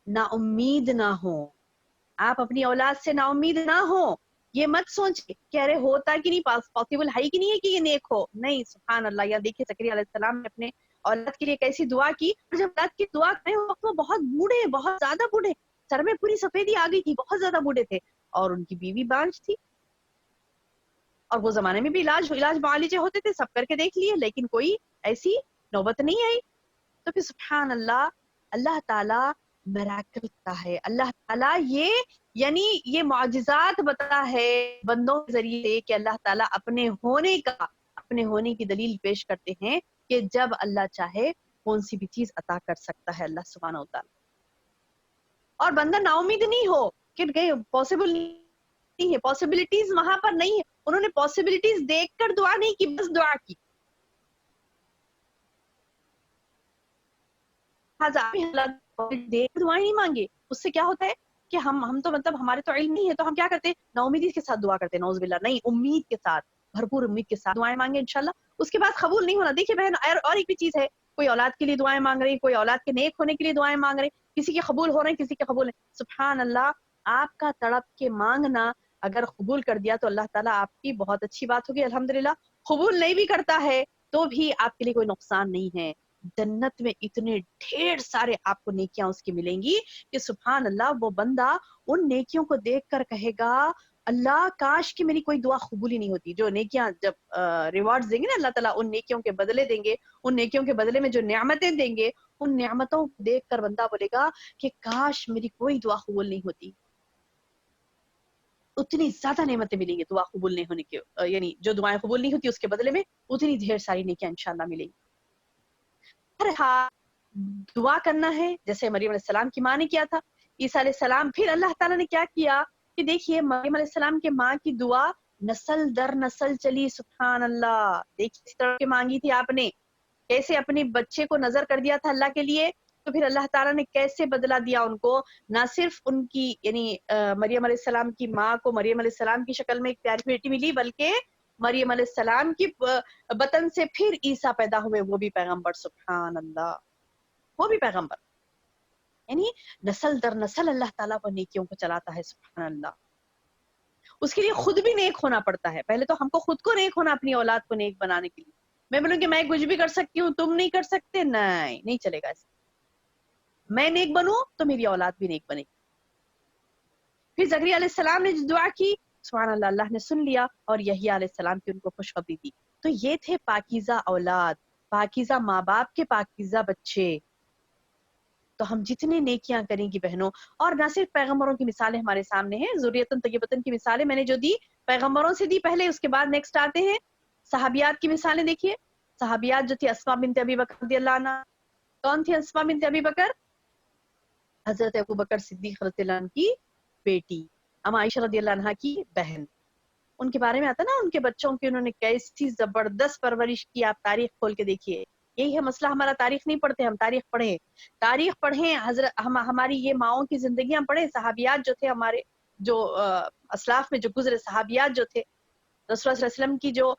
نا امید نہ ہو، آپ اپنی اولاد سے نا امید نہ ہو. یہ مت سوچ کہ ارے ہوتا کہ نہیں، پاسبل ہے کہ نہیں ہے کہ یہ نیک ہو. نہیں، سبحان اللہ. یا دیکھیے زکریا علیہ السلام نے اپنے اولاد کے لیے کیسی دعا کی، اور جب اولاد کی دعا کرے وقت وہ بہت بوڑھے، بہت زیادہ بوڑھے، سر میں پوری سفیدی آ گئی تھی، بہت زیادہ بوڑھے تھے، اور ان کی بیوی بانج تھی. اور وہ زمانے میں بھی علاج معالجے ہوتے تھے، سب کر کے دیکھ لیے، لیکن کوئی ایسی نوبت نہیں آئی. تو پھر سبحان اللہ، اللہ تعالیٰ میراکل کا ہے. اللہ تعالیٰ یہ معجزات بتا ہے بندوں کے ذریعے سے کہ اللہ تعالیٰ اپنے ہونے کی دلیل پیش کرتے ہیں کہ جب اللہ چاہے کون سی بھی چیز عطا کر سکتا ہے اللہ سبحانہ و تعالیٰ. اور بندہ نا امید نہیں ہو کہ پاسبل نہیں ہے، پاسبلٹیز وہاں پر نہیں ہے. انہوں نے پاسبلٹیز دیکھ کر دعا نہیں کی، بس دعا کی. دعائیں نہیں مانگے. اس سے کیا ہوتا ہے کہ ہم تو مطلب ہمارے تو علم نہیں ہے، تو ہم کیا کرتے ہیں، نا امیدی کے ساتھ دعا کرتے ہیں. نعوذ باللہ. نہیں، امید کے ساتھ، بھرپور امید کے ساتھ دعائیں مانگے انشاءاللہ. اس کے بعد قبول نہیں ہونا. دیکھیے بہن، اور ایک بھی چیز ہے، کوئی اولاد کے لیے دعائیں مانگ رہی، کوئی اولاد کے نیک ہونے کے لیے دعائیں مانگ رہے، کسی کے قبول ہو رہے ہیں، کسی کے قبول نہیں. سبحان اللہ، آپ کا تڑپ کے مانگنا اگر قبول کر دیا تو اللہ تعالیٰ آپ کی بہت اچھی بات ہوگی الحمدللہ. قبول نہیں بھی کرتا ہے تو بھی آپ کے لیے کوئی نقصان نہیں ہے. جنت میں اتنے ڈھیر سارے آپ کو نیکیاں اس کی ملیں گی کہ سبحان اللہ، وہ بندہ ان نیکیوں کو دیکھ کر کہے گا اللہ کاش کہ میری کوئی دعا قبول ہی نہیں ہوتی. جو نیکیاں جب ریوارڈز دیں گے نا اللہ تعالیٰ، ان نیکیوں کے بدلے دیں گے، ان نیکیوں کے بدلے میں جو نعمتیں دیں گے، ان نعمتوں کو دیکھ کر بندہ بولے گا کہ کاش میری کوئی دعا قبول نہیں ہوتی. اتنی زیادہ نعمتیں ملیں گی دعا قبول نہیں ہونے کے، یعنی جو دعائیں قبول نہیں ہوتی اس کے بدلے میں اتنی ڈھیر ساری نیکیاں انشاءاللہ ملیں گی. دعا کرنا ہے جیسے مریم علیہ السلام کی ماں نے کیا تھا، عیسیٰ علیہ السلام. پھر اللہ تعالیٰ نے کیا کیا کہ دیکھیے مریم علیہ السلام کے ماں کی دعا نسل در نسل چلی. سبحان اللہ. دیکھیے اس طرح کی مانگی تھی آپ نے، کیسے اپنے بچے کو نظر کر دیا تھا اللہ کے لیے، تو پھر اللہ تعالیٰ نے کیسے بدلا دیا ان کو. نہ صرف ان کی یعنی مریم علیہ السلام کی ماں کو مریم علیہ السلام کی شکل میں ایک پیاری بیٹی ملی، بلکہ مریم علیہ السلام کی بطن سے پھر عیسیٰ پیدا ہوئے، وہ بھی پیغمبر. سبحان اللہ، وہ بھی پیغمبر. یعنی نسل در نسل اللہ تعالیٰ کو نیکیوں کو چلاتا ہے. سبحان اللہ. اس کے لیے خود بھی نیک ہونا پڑتا ہے. پہلے تو ہم کو خود کو نیک ہونا، اپنی اولاد کو نیک بنانے کے لیے. میں بولوں کہ میں کچھ بھی کر سکتی ہوں تم نہیں کر سکتے، نہیں چلے گا ایسا. میں نیک بنوں تو میری اولاد بھی نیک بنے گی. پھر زکریا علیہ السلام نے جو دعا کی، سبحان اللہ، اللہ نے سن لیا اور یحییٰ علیہ السلام کی ان کو خوشخبری دی. تو یہ تھے پاکیزہ اولاد، پاکیزہ ماں باپ کے پاکیزہ بچے. تو ہم جتنے نیکیاں کریں گی بہنوں، اور نہ صرف پیغمبروں کی مثالیں ہمارے سامنے ہیں، ذریۃ طیبۃ کی مثالیں میں نے جو دی پیغمبروں سے دی پہلے، اس کے بعد نیکسٹ آتے ہیں صحابیات کی مثالیں. دیکھیے صحابیات جو تھی اسماء بنت ابی بکر رضی اللہ عنہ. کون تھی اسماء بنت ابی بکر؟ حضرت ابو بکر صدیق رضی اللہ عنہ کی بیٹی، اما عائشہ رضی اللہ عنہ کی بہن. ان کے بارے میں آتا نا، ان کے بچوں کی انہوں نے کیسی زبردست پرورش کی. آپ تاریخ کھول کے دیکھیے. یہی ہے مسئلہ، ہمارا تاریخ نہیں پڑھتے، ہم تاریخ پڑھیں. تاریخ پڑھیں، ہماری یہ ماؤں کی زندگیاں پڑھیں. صحابیات جو تھے ہمارے، جو اسلاف میں جو گزرے صحابیات جو تھے، رسول اللہ صلی اللہ علیہ وسلم کی جو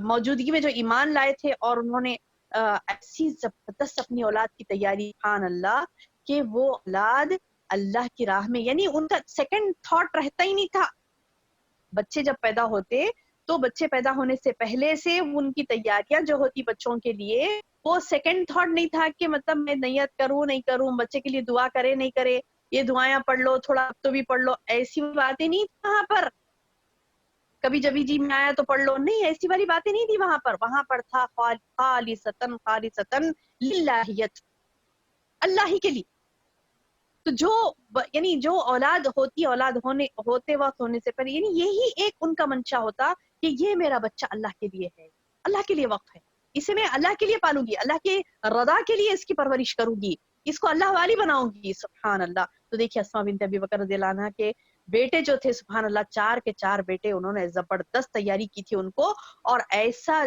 موجودگی میں جو ایمان لائے تھے، اور انہوں نے ایسی زبردست اپنی اولاد کی تیاری، سبحان اللہ، کہ وہ اولاد اللہ کی راہ میں، یعنی ان کا سیکنڈ تھاٹ رہتا ہی نہیں تھا. بچے جب پیدا ہوتے تو بچے پیدا ہونے سے پہلے سے ان کی تیاریاں جو ہوتی بچوں کے لیے، وہ سیکنڈ تھاٹ نہیں تھا کہ مطلب میں نیت کروں نہیں کروں، بچے کے لیے دعا کرے نہیں کرے، یہ دعائیں پڑھ لو، تھوڑا تو بھی پڑھ لو. ایسی باتیں نہیں تھی وہاں پر. کبھی جبھی جی میں آیا تو پڑھ لو، نہیں، ایسی والی باتیں نہیں تھی وہاں پر. وہاں پر تھا خالصتاً خالصتاً للہیت، اللہ ہی کے لیے. تو یعنی جو اولاد ہوتی، اولاد ہوتے وقت ہونے سے پہلے، یعنی یہی ایک ان کا منشا ہوتا کہ یہ میرا بچہ اللہ کے لیے ہے، اللہ کے لیے وقف ہے، اسے میں اللہ کے لیے پالوں گی، اللہ کے رضا کے لیے اس کی پرورش کروں گی، اس کو اللہ والی بناؤں گی. سبحان اللہ. تو دیکھیے اسماء بنت ابی بکر رضی اللہ عنہ کے بیٹے جو تھے، سبحان اللہ، 4 کے 4 بیٹے، انہوں نے زبردست تیاری کی تھی ان کو، اور ایسا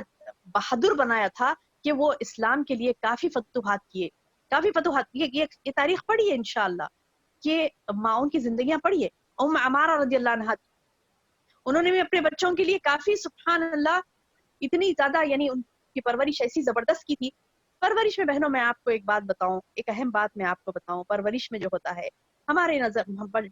بہادر بنایا تھا کہ وہ اسلام کے لیے کافی فتوحات کیے. یہ تاریخ پڑھیے انشاءاللہ، کہ ماؤں کی زندگیاں پڑھیے. ام عمارہ رضی اللہ عنہ، انہوں نے بھی اپنے بچوں کے لیے کافی، سبحان اللہ، اتنی زیادہ، یعنی ان کی پرورش ایسی زبردست کی تھی. پرورش میں بہنوں میں آپ کو ایک بات بتاؤں، ایک اہم بات میں آپ کو بتاؤں. پرورش میں جو ہوتا ہے ہمارے نظر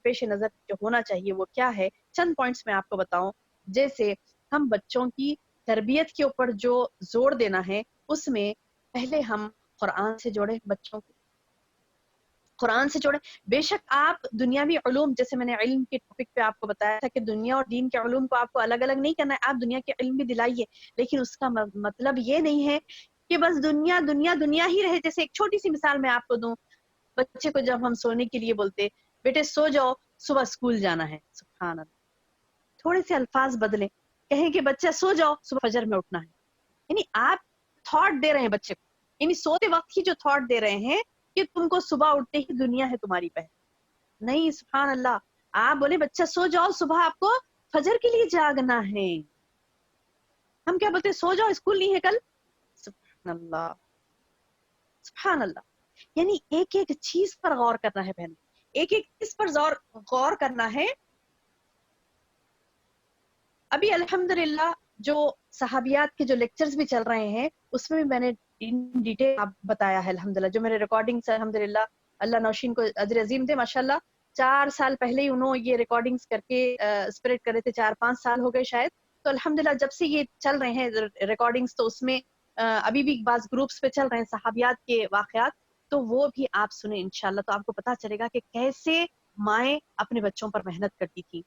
پیش نظر جو ہونا چاہیے وہ کیا ہے، چند پوائنٹس میں آپ کو بتاؤں. جیسے ہم بچوں کی تربیت کے اوپر جو زور دینا ہے اس میں پہلے ہم قرآن سے جوڑے بچوں کو، قرآن سے جوڑے. بے شک آپ دنیاوی علوم، جیسے میں نے علم کے ٹاپک پہ آپ کو بتایا تھا کہ دنیا اور دین کے علوم کو آپ کو الگ الگ نہیں کرنا ہے، آپ دنیا کے علم بھی دلائیے، لیکن اس کا مطلب یہ نہیں ہے کہ بس دنیا دنیا دنیا ہی رہے. جیسے ایک چھوٹی سی مثال میں آپ کو دوں، بچے کو جب ہم سونے کے لیے بولتے بیٹے سو جاؤ صبح اسکول جانا ہے، سبحان اللہ، تھوڑے سے الفاظ بدلیں، کہیں کہ بچہ سو جاؤ صبح فجر میں اٹھنا ہے. یعنی آپ تھاٹ دے رہے ہیں بچے کو، یعنی سوتے وقت ہی جو تھاٹ دے رہے ہیں کہ تم کو صبح اٹھتے ہی دنیا ہے تمہاری پہل. نہیں، سبحان اللہ، آپ بولے بچہ سو جاؤ صبح آپ کو فجر کے لیے جاگنا ہے. ہم کیا بولتے سو جاؤ اسکول نہیں ہے کل. سبحان اللہ، سبحان اللہ. یعنی ایک ایک چیز پر غور کرنا ہے بہن، ایک ایک چیز پر غور کرنا ہے. ابھی الحمدللہ جو صحابیات کے جو لیکچرز بھی چل رہے ہیں اس میں بھی میں نے ان ڈیٹیل آپ بتایا ہے الحمدللہ. جو میرے ریکارڈنگز الحمدللہ اللہ نوشین کو اجر عظیم دے ماشاءاللہ، 4 سال پہلے ہی انہوں یہ ریکارڈنگز کر کے اسپریڈ کر رہے تھے، 4-5 سال ہو گئے شاید. تو الحمدللہ جب سے یہ چل رہے ہیں ریکارڈنگز تو اس میں ابھی بھی بعض گروپس پہ چل رہے ہیں صحابیات کے واقعات، تو وہ بھی آپ سنیں انشاءاللہ، تو آپ کو پتا چلے گا کہ کیسے مائیں اپنے بچوں پر محنت کرتی تھی.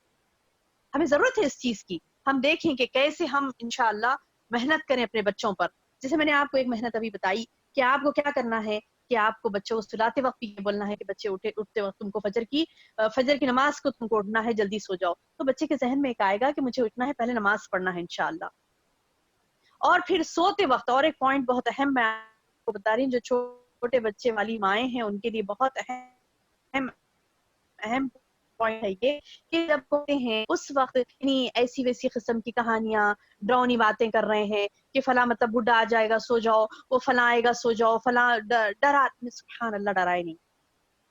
ہمیں ضرورت ہے اس چیز کی، ہم دیکھیں کہ کیسے ہم انشاءاللہ محنت کریں اپنے بچوں پر. جیسے میں نے آپ کو ایک محنت ابھی بتائی کہ آپ کو کیا کرنا ہے کہ آپ کو بچوں کو سلاتے وقت بھی یہ بولنا ہے کہ بچے اٹھتے وقت تم کو فجر کی نماز کو تم کو اٹھنا ہے، جلدی سو جاؤ. تو بچے کے ذہن میں ایک آئے گا کہ مجھے اٹھنا ہے، پہلے نماز پڑھنا ہے انشاءاللہ. اور پھر سوتے وقت اور ایک پوائنٹ بہت اہم میں آپ کو بتا رہی ہوں، جو چھوٹے بچے والی مائیں ہیں ان کے لیے بہت اہم پوائنٹ ہے یہ کہ جب ہوتے ہیں اس وقت ایسی ویسی قسم کی کہانیاں، ڈراؤنی باتیں کر رہے ہیں کہ فلاں مطلب بڈھا آ جائے گا سو جاؤ، وہ فلاں آئے گا سو جاؤ، فلاں ڈرا. سبحان اللہ، ڈرائے نہیں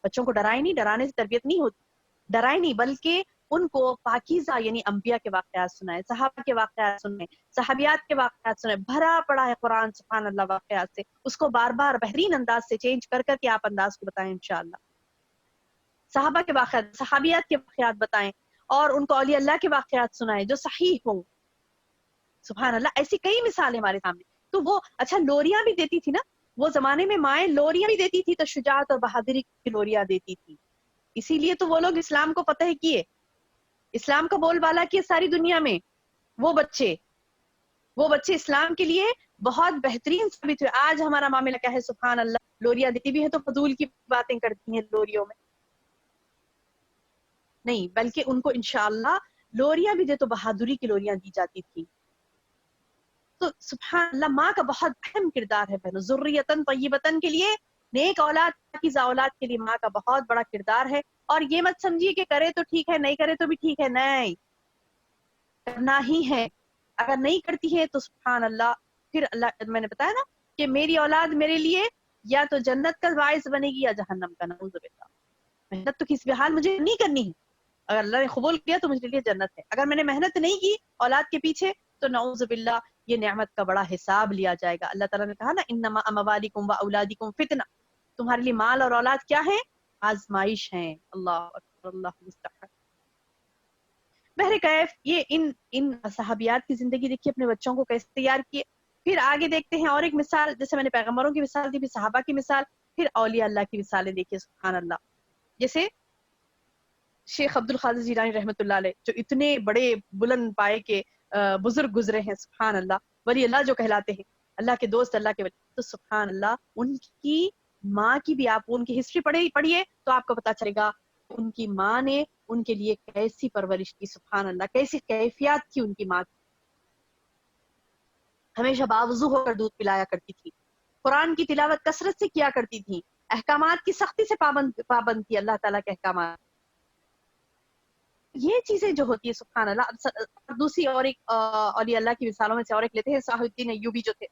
بچوں کو، ڈرائے نہیں. ڈرانے سے تربیت نہیں ہوتی، ڈرائے نہیں، بلکہ ان کو پاکیزہ یعنی انبیاء کے واقعات سنائے، صحابہ کے واقعات سنائے، صحابیات کے واقعات سنائے. بھرا پڑا ہے قرآن سبحان اللہ واقعات سے، اس کو بار بار بہترین انداز سے چینج کر کے آپ انداز کو بتائیں انشاءاللہ. صحابہ کے واقعات، صحابیات کے واقعات بتائیں، اور ان کو اولیاء اللہ کے واقعات سنائیں جو صحیح ہوں. سبحان اللہ، ایسی کئی مثالیں ہمارے سامنے. تو وہ اچھا لوریاں بھی دیتی تھی نا، وہ زمانے میں مائیں لوریاں بھی دیتی تھی، تو شجاعت اور بہادری کی لوریاں دیتی تھی. اسی لیے تو وہ لوگ اسلام کو فتح کیے، اسلام کا بول بالا کیے ساری دنیا میں. وہ بچے اسلام کے لیے بہت بہترین ثابت ہوئے. آج ہمارا معاملہ کیا ہے، سبحان اللہ، لوریاں دیتی بھی ہیں تو فضول کی باتیں کرتی ہیں لوریوں میں. نہیں، بلکہ ان کو انشاءاللہ لوریاں بھی دے تو بہادری کی لوریاں دی جاتی تھی. تو سبحان اللہ، ماں کا بہت اہم کردار ہے بہنوں. ذریتن طیبتن کے لیے، نیک اولاد، پاکیزہ اولاد کے لیے ماں کا بہت بڑا کردار ہے. اور یہ مت سمجھیے کہ کرے تو ٹھیک ہے، نہیں کرے تو بھی ٹھیک ہے، نہیں، کرنا ہی ہے. اگر نہیں کرتی ہے تو سبحان اللہ، پھر اللہ، میں نے بتایا نا کہ میری اولاد میرے لیے یا تو جنت کا باعث بنے گی یا جہنم کا، نعوذ باللہ. محنت تو کسی بھی حال مجھے نہیں کرنی ہے، اگر اللہ نے قبول کیا تو مجھے لیے جنت ہے. اگر میں نے محنت نہیں کی اولاد کے پیچھے تو نعوذ باللہ یہ نعمت کا بڑا حساب لیا جائے گا. اللہ تعالیٰ نے کہا نا انما اموالکم واولادکم فتنہ، تمہارے لیے مال اور اولاد کیا ہے؟ آزمائش ہیں. اللہ اکبر، اللہ مستعان. بہرکیف یہ ان صحابیات کی زندگی دیکھیے، اپنے بچوں کو کیسے تیار کیے. پھر آگے دیکھتے ہیں اور ایک مثال، جیسے میں نے پیغمبروں کی مثال دی، بھی صحابہ کی مثال، پھر اولیاء اللہ کی مثالیں دیکھیے. سبحان اللہ، جیسے شیخ عبد القادر جیلانی رحمۃ اللہ علیہ، جو اتنے بڑے بلند پائے کے بزرگ گزرے ہیں، سبحان اللہ، ولی اللہ جو کہلاتے ہیں، اللہ کے دوست، اللہ کے ولی. تو سبحان اللہ، ان کی ماں کی بھی آپ ان کی ہسٹری پڑھیے تو آپ کو پتا چلے گا ان کی ماں نے ان کے لیے کیسی پرورش کی. سبحان اللہ، کیسی کیفیات تھی ان کی ماں کی. ہمیشہ باوضو ہو کر دودھ پلایا کرتی تھی، قرآن کی تلاوت کثرت سے کیا کرتی تھی، احکامات کی سختی سے پابند تھی، اللہ تعالیٰ کے احکامات. یہ چیزیں جو ہوتی ہے سبحان اللہ. دوسری اور ایک اولیاء اللہ کی مثالوں میں سے اور ایک لیتے ہیں، صلاح الدین ایوبی جو تھے،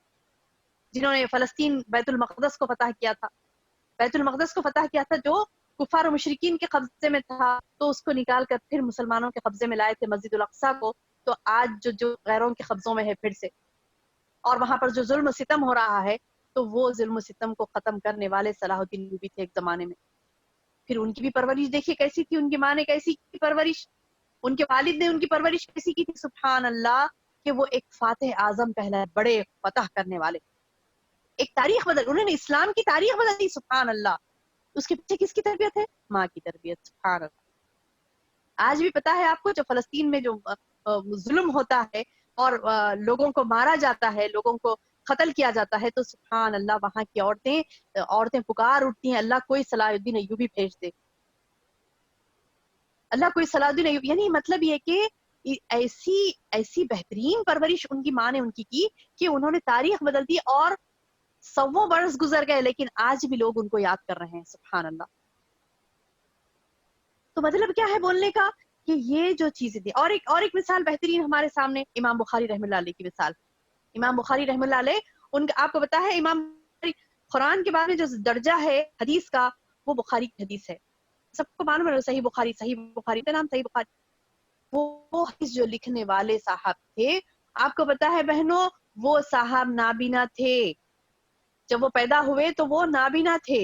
جنہوں نے فلسطین بیت المقدس کو فتح کیا تھا. بیت المقدس کو فتح کیا تھا جو کفار و مشرکین کے قبضے میں تھا، تو اس کو نکال کر پھر مسلمانوں کے قبضے میں لائے تھے، مسجد الاقصیٰ کو. تو آج جو غیروں کے قبضوں میں ہے پھر سے، اور وہاں پر جو ظلم و ستم ہو رہا ہے، تو وہ ظلم و ستم کو ختم کرنے والے صلاح الدین ایوبی تھے ایک زمانے میں. پھر ان کی بھی پرورش دیکھیے کیسی تھی، ان کی ماں نے کیسی کی پرورش، ان کے والد نے ان کی پرورش کیسی کی تھی، سبحان اللہ، کہ وہ ایک فاتح اعظم کہلائے، بڑے فتح کرنے والے، ایک تاریخ بدل، انہوں نے اسلام کی تاریخ بدل دی، سبحان اللہ. اس کے پیچھے کس کی تربیت ہے؟ ماں کی تربیت، سبحان اللہ. آج بھی پتا ہے آپ کو جو فلسطین میں جو ظلم ہوتا ہے اور لوگوں کو مارا جاتا ہے، لوگوں کو قتل کیا جاتا ہے، تو سبحان اللہ وہاں کی عورتیں پکار اٹھتی ہیں، اللہ کوئی صلاح الدین ایوبی بھیج دے، اللہ کوئی صلاح الدین ایوبی. یعنی مطلب یہ کہ ایسی بہترین پرورش ان کی ماں نے ان کی کہ انہوں نے تاریخ بدل دی، اور 100 برس گزر گئے لیکن آج بھی لوگ ان کو یاد کر رہے ہیں، سبحان اللہ. تو مطلب کیا ہے بولنے کا کہ یہ جو چیزیں تھی. اور ایک مثال بہترین ہمارے سامنے امام بخاری رحمۃ اللہ علیہ کی مثال. امام بخاری رحمۃ اللہ علیہ، ان کا آپ کو پتا ہے امام بخاری قرآن کے بارے میں جو درجہ ہے حدیث کا، وہ بخاری کی حدیث ہے. سب کو معلوم ہے صحیح بخاری کا نام صحیح بخاری. وہ حدیث جو لکھنے والے صاحب تھے، آپ کو پتا ہے بہنوں، وہ صاحب نابینا تھے. جب وہ پیدا ہوئے تو وہ نابینا تھے،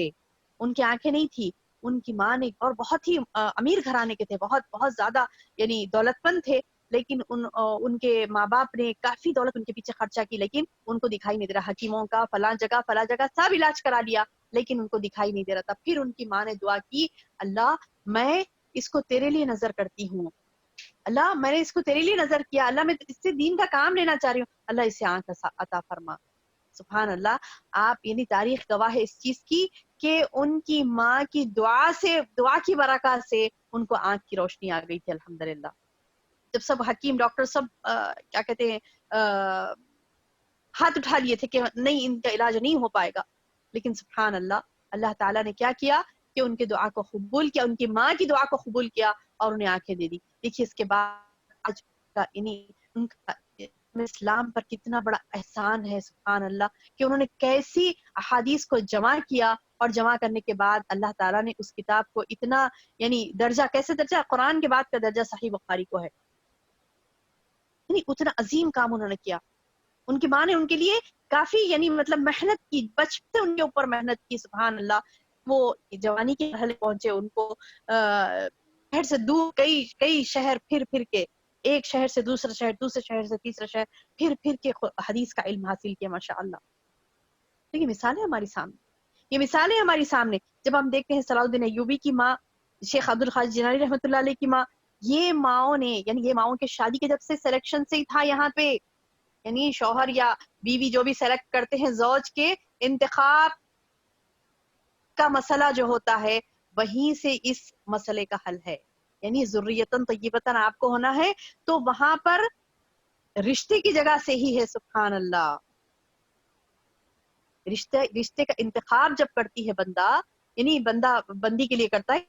ان کی آنکھیں نہیں تھی. ان کی ماں نے، اور بہت ہی امیر گھرانے کے تھے، بہت بہت زیادہ یعنی دولت مند تھے، لیکن ان کے ماں باپ نے کافی دولت ان کے پیچھے خرچہ کی، لیکن ان کو دکھائی نہیں دے رہا. حکیموں کا فلاں جگہ سب علاج کرا لیا، لیکن ان کو دکھائی نہیں دے رہا تھا. پھر ان کی ماں نے دعا کی، اللہ میں اس کو تیرے لیے نظر کرتی ہوں، اللہ میں نے اس کو تیرے لیے نظر کیا، اللہ میں اس سے دین کا کام لینا چاہ رہی ہوں، اللہ اسے آنکھ عطا فرما. سبحان اللہ. آپ یعنی تاریخ گواہ ہے اس چیز کی کہ ان کی ماں کی دعا کی برکات سے ان کو آنکھ کی روشنی آ گئی تھی، الحمدللہ. جب سب حکیم ڈاکٹر سب کیا کہتے ہیں ہاتھ اٹھا لیے تھے کہ نہیں ان کا علاج نہیں ہو پائے گا، لیکن سبحان اللہ، اللہ تعالیٰ نے کیا کیا کہ ان کی دعا کو قبول کیا، ان کی ماں کی دعا کو قبول کیا اور انہیں آنکھیں دے دی. دیکھیے اس کے بعد آج کا ان کا اسلام پر کتنا بڑا احسان ہے، سبحان اللہ، کہ انہوں نے کیسی احادیث کو جمع کیا، اور جمع کرنے کے بعد اللہ تعالیٰ نے اس کتاب کو اتنا یعنی درجہ، کیسے درجہ، قرآن کے بعد کا درجہ صحیح بخاری کو ہے. یعنی اتنا عظیم کام انہوں نے کیا. ان کی ماں نے ان کے لیے کافی یعنی مطلب محنت کی، بچپن سے ان کے اوپر محنت کی، سبحان اللہ. وہ جوانی کے مرحلے پہنچے، ان کو شہر سے دور کئی شہر پھر کے، ایک شہر سے دوسرا شہر، دوسرے شہر سے تیسرا شہر، پھر کے حدیث کا علم حاصل کیا، ماشاء اللہ. تو یہ مثالیں ہماری سامنے، یہ مثالیں ہماری سامنے. جب ہم دیکھتے ہیں صلاح الدین ایوبی کی ماں، شیخ عبد القادر جیلانی رحمۃ اللہ علیہ کی ماں، یہ ماؤں نے یعنی یہ ماؤں کے شادی کے جب سے سلیکشن سے ہی تھا یہاں پہ، یعنی شوہر یا بیوی جو بھی سلیکٹ کرتے ہیں، زوج کے انتخاب کا مسئلہ جو ہوتا ہے وہیں سے اس مسئلے کا حل ہے. یعنی ذریتن طیبتن آپ کو ہونا ہے تو وہاں پر رشتے کی جگہ سے ہی ہے، سبحان اللہ. رشتے کا انتخاب جب کرتی ہے بندہ، یعنی بندہ بندی کے لیے کرتا ہے،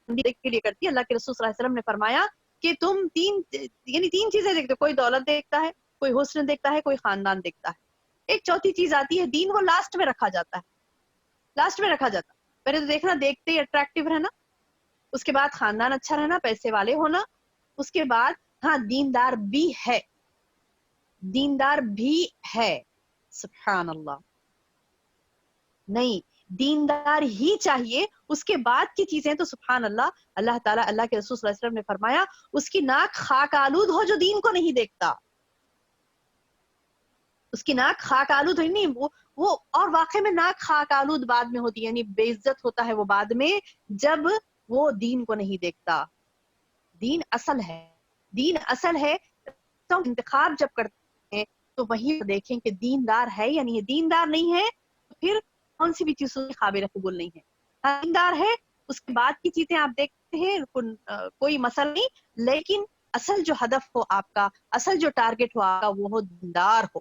بندی کے لیے کرتی ہے. اللہ کے رسول صلی اللہ علیہ وسلم نے فرمایا کہ تم تین چیزیں دیکھتے ہو، کوئی دولت دیکھتا ہے، کوئی حسن دیکھتا ہے، کوئی خاندان دیکھتا ہے، ایک چوتھی چیز آتی ہے دین، وہ لاسٹ میں رکھا جاتا ہے، لاسٹ میں رکھا جاتا ہے. پہلے تو دیکھنا، دیکھتے ہی اٹریکٹیو رہنا، اس کے بعد خاندان اچھا رہنا، پیسے والے ہونا، اس کے بعد ہاں دیندار بھی ہے، دیندار بھی ہے. سبحان اللہ. نہیں، دیندار ہی چاہیے، اس کے بعد کی چیزیں تو سبحان اللہ. اللہ تعالیٰ، اللہ کے رسول صلی اللہ علیہ وسلم نے فرمایا اس کی ناک خاک آلود ہو جو دین کو نہیں دیکھتا، اس کی ناک خاک آلود ہوئی نہیں وہ اور واقع میں ناک خاک آلود بعد میں ہوتی ہے، یعنی بے عزت ہوتا ہے وہ بعد میں جب وہ دین کو نہیں دیکھتا. دین اصل ہے، دین اصل ہے. تو انتخاب جب کرتے ہیں تو وہیں دیکھیں کہ دیندار ہے یا نہیں ہے. دیندار نہیں ہے تو پھر کون سی بھی چیز قابل قبول نہیں ہے. دیندار ہے، اس کے بعد کی چیزیں آپ دیکھتے ہیں کوئی مسئلہ نہیں، لیکن اصل جو ہدف ہو آپ کا، اصل جو ٹارگٹ ہو آپ کا، وہ ہو دیندار ہو.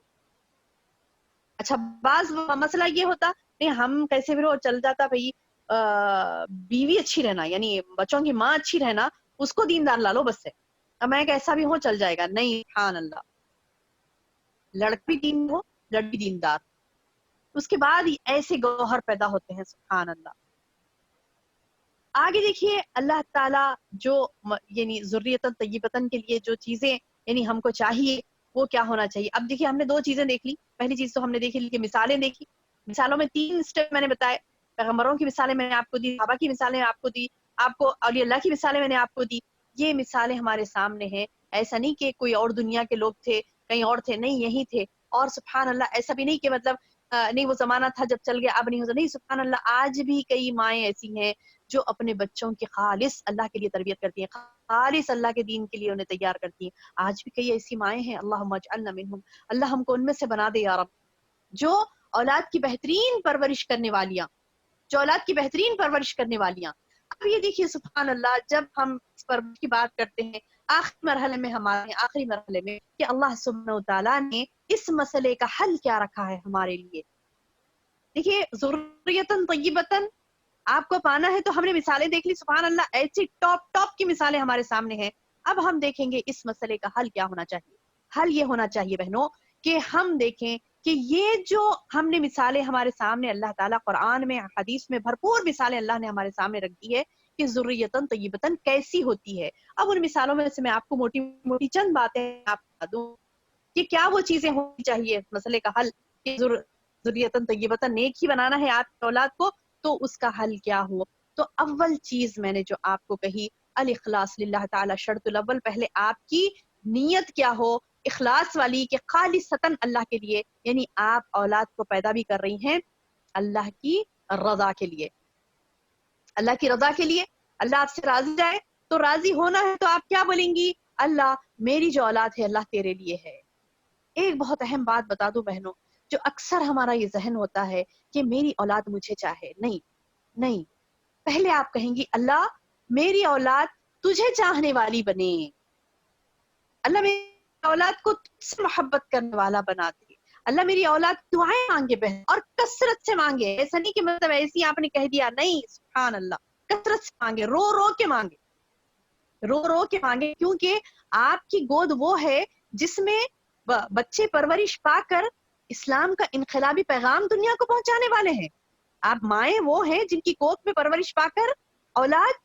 اچھا، بعض مسئلہ یہ ہوتا نہیں، ہم کیسے بھی ہو چل جاتا بھائی بیوی اچھی رہنا، یعنی بچوں کی ماں اچھی رہنا، اس کو دیندار لا لو بس ہے، میں کیسا بھی ہوں چل جائے گا. نہیں، سبحان اللہ، لڑک بھی دین ہو، لڑ بھی دیندار، اس کے بعد ایسے گوہر پیدا ہوتے ہیں، سبحان اللہ. آگے دیکھیے اللہ تعالیٰ جو یعنی ذریتن طیبتن کے لیے جو چیزیں یعنی ہم کو چاہیے وہ کیا ہونا چاہیے. اب دیکھیے ہم نے 2 چیزیں دیکھ لی. پہلی چیز تو ہم نے دیکھی کہ مثالیں دیکھی، مثالوں میں 3 سٹیپ میں نے بتائے، پیغمبروں کی مثالیں میں نے آپ کو دی، صحابہ کی مثالیں آپ کو دی. آپ کو اولیاء اللہ کی مثالیں میں نے آپ کو دی، یہ مثالیں ہمارے سامنے ہیں. ایسا نہیں کہ کوئی اور دنیا کے لوگ تھے، کہیں اور تھے، نہیں یہی تھے. اور سبحان اللہ ایسا بھی نہیں کہ مطلب نہیں وہ زمانہ تھا جب چل گیا اب نہیں ہوتا، نہیں سبحان اللہ آج بھی کئی مائیں ایسی ہیں جو اپنے بچوں کی خالص اللہ کے لیے تربیت کرتی ہیں، خالص اللہ کے دین کے لیے انہیں تیار کرتی ہیں. آج بھی کئی ایسی مائیں ہیں، اللہم اجعلنا منہم، اللہ ہم کو ان میں سے بنا دے یا رب، جو اولاد کی بہترین پرورش کرنے والیاں، جو اولاد کی بہترین پرورش کرنے والیاں. اب یہ دیکھیے سبحان اللہ جب ہم اس پرورش کی بات کرتے ہیں آخری مرحلے میں، ہمارے آخری مرحلے میں کہ اللہ سبحانہ وتعالیٰ نے اس مسئلے کا حل کیا رکھا ہے ہمارے لیے. دیکھیے ذریۃ طیبۃ آپ کو پانا ہے تو ہم نے مثالیں دیکھ لی، سبحان اللہ ایسی ٹاپ کی مثالیں ہمارے سامنے ہیں. اب ہم دیکھیں گے اس مسئلے کا حل کیا ہونا چاہیے. حل یہ ہونا چاہیے بہنوں کہ ہم دیکھیں کہ یہ جو ہم نے مثالیں ہمارے سامنے اللہ تعالیٰ قرآن میں حدیث میں بھرپور مثالیں اللہ نے ہمارے سامنے رکھ دی ہے کہ ذریۃ طیبۃ کیسی ہوتی ہے. اب ان مثالوں میں سے میں آپ کو موٹی موٹی چند باتیں آپ بتا دوں کہ کیا وہ چیزیں ہونی چاہیے مسئلے کا حل کہ ذریۃ طیبۃ نیک ہی بنانا ہے آپ کی اولاد کو تو اس کا حل کیا ہو. تو اول چیز میں نے جو آپ کو کہی الاخلاص للہ تعالی، شرط الاول پہلے آپ کی نیت کیا ہو اخلاص والی کہ خالصتاً اللہ کے لیے، یعنی آپ اولاد کو پیدا بھی کر رہی ہیں اللہ کی رضا کے لیے، اللہ کی رضا کے لیے. اللہ آپ سے راضی جائے تو راضی ہونا ہے تو آپ کیا بولیں گی؟ اللہ میری جو اولاد ہے اللہ تیرے لیے ہے. ایک بہت اہم بات بتا دوں بہنوں، جو اکثر ہمارا یہ ذہن ہوتا ہے کہ میری اولاد مجھے چاہے، نہیں نہیں، پہلے آپ کہیں گی اللہ میری اولاد تجھے چاہنے والی بنے، اللہ میری اولاد کو تجھ سے محبت کرنے والا بنا دے، اللہ میری اولاد دعائیں مانگے بہن اور کثرت سے مانگے. ایسا نہیں کہ مطلب ایسی آپ نے کہہ دیا، نہیں سبحان اللہ، کثرت سے مانگے، رو رو کے مانگے، رو رو کے مانگے، کیونکہ آپ کی گود وہ ہے جس میں بچے پرورش پا کر اسلام کا انقلابی پیغام دنیا کو پہنچانے والے ہیں. آپ مائیں وہ ہیں جن کی گود میں پرورش پا کر اولاد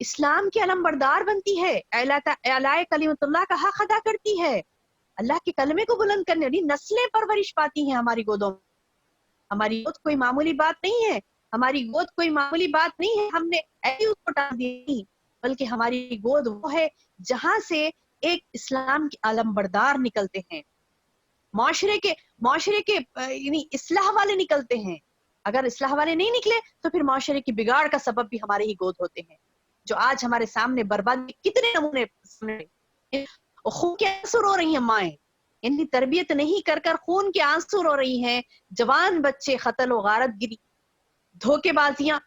اسلام کی علم بردار بنتی ہے، اعلاء کلمت اللہ کا حق ادا کرتی ہے، اللہ کے کلمے کو بلند کرنے والی نسلیں پرورش پاتی ہیں ہماری گودوں میں. ہماری گود کوئی معمولی بات نہیں ہے، ہماری گود کوئی معمولی بات نہیں ہے ہم نے ایسی اس کو ڈال دی، بلکہ ہماری گود وہ ہے جہاں سے ایک اسلام کے علم بردار نکلتے ہیں، معاشرے کے یعنی اصلاح والے نکلتے ہیں. اگر اصلاح والے نہیں نکلے تو پھر معاشرے کی بگاڑ کا سبب بھی ہمارے ہی گود ہوتے ہیں، جو آج ہمارے سامنے بربادی کتنے نمونے خون کے آنسو رو رہی ہیں مائیں، یعنی تربیت نہیں کر کر خون کے آنسو رو رہی ہیں. جوان بچے قتل و غارت گری، دھوکے بازیاں،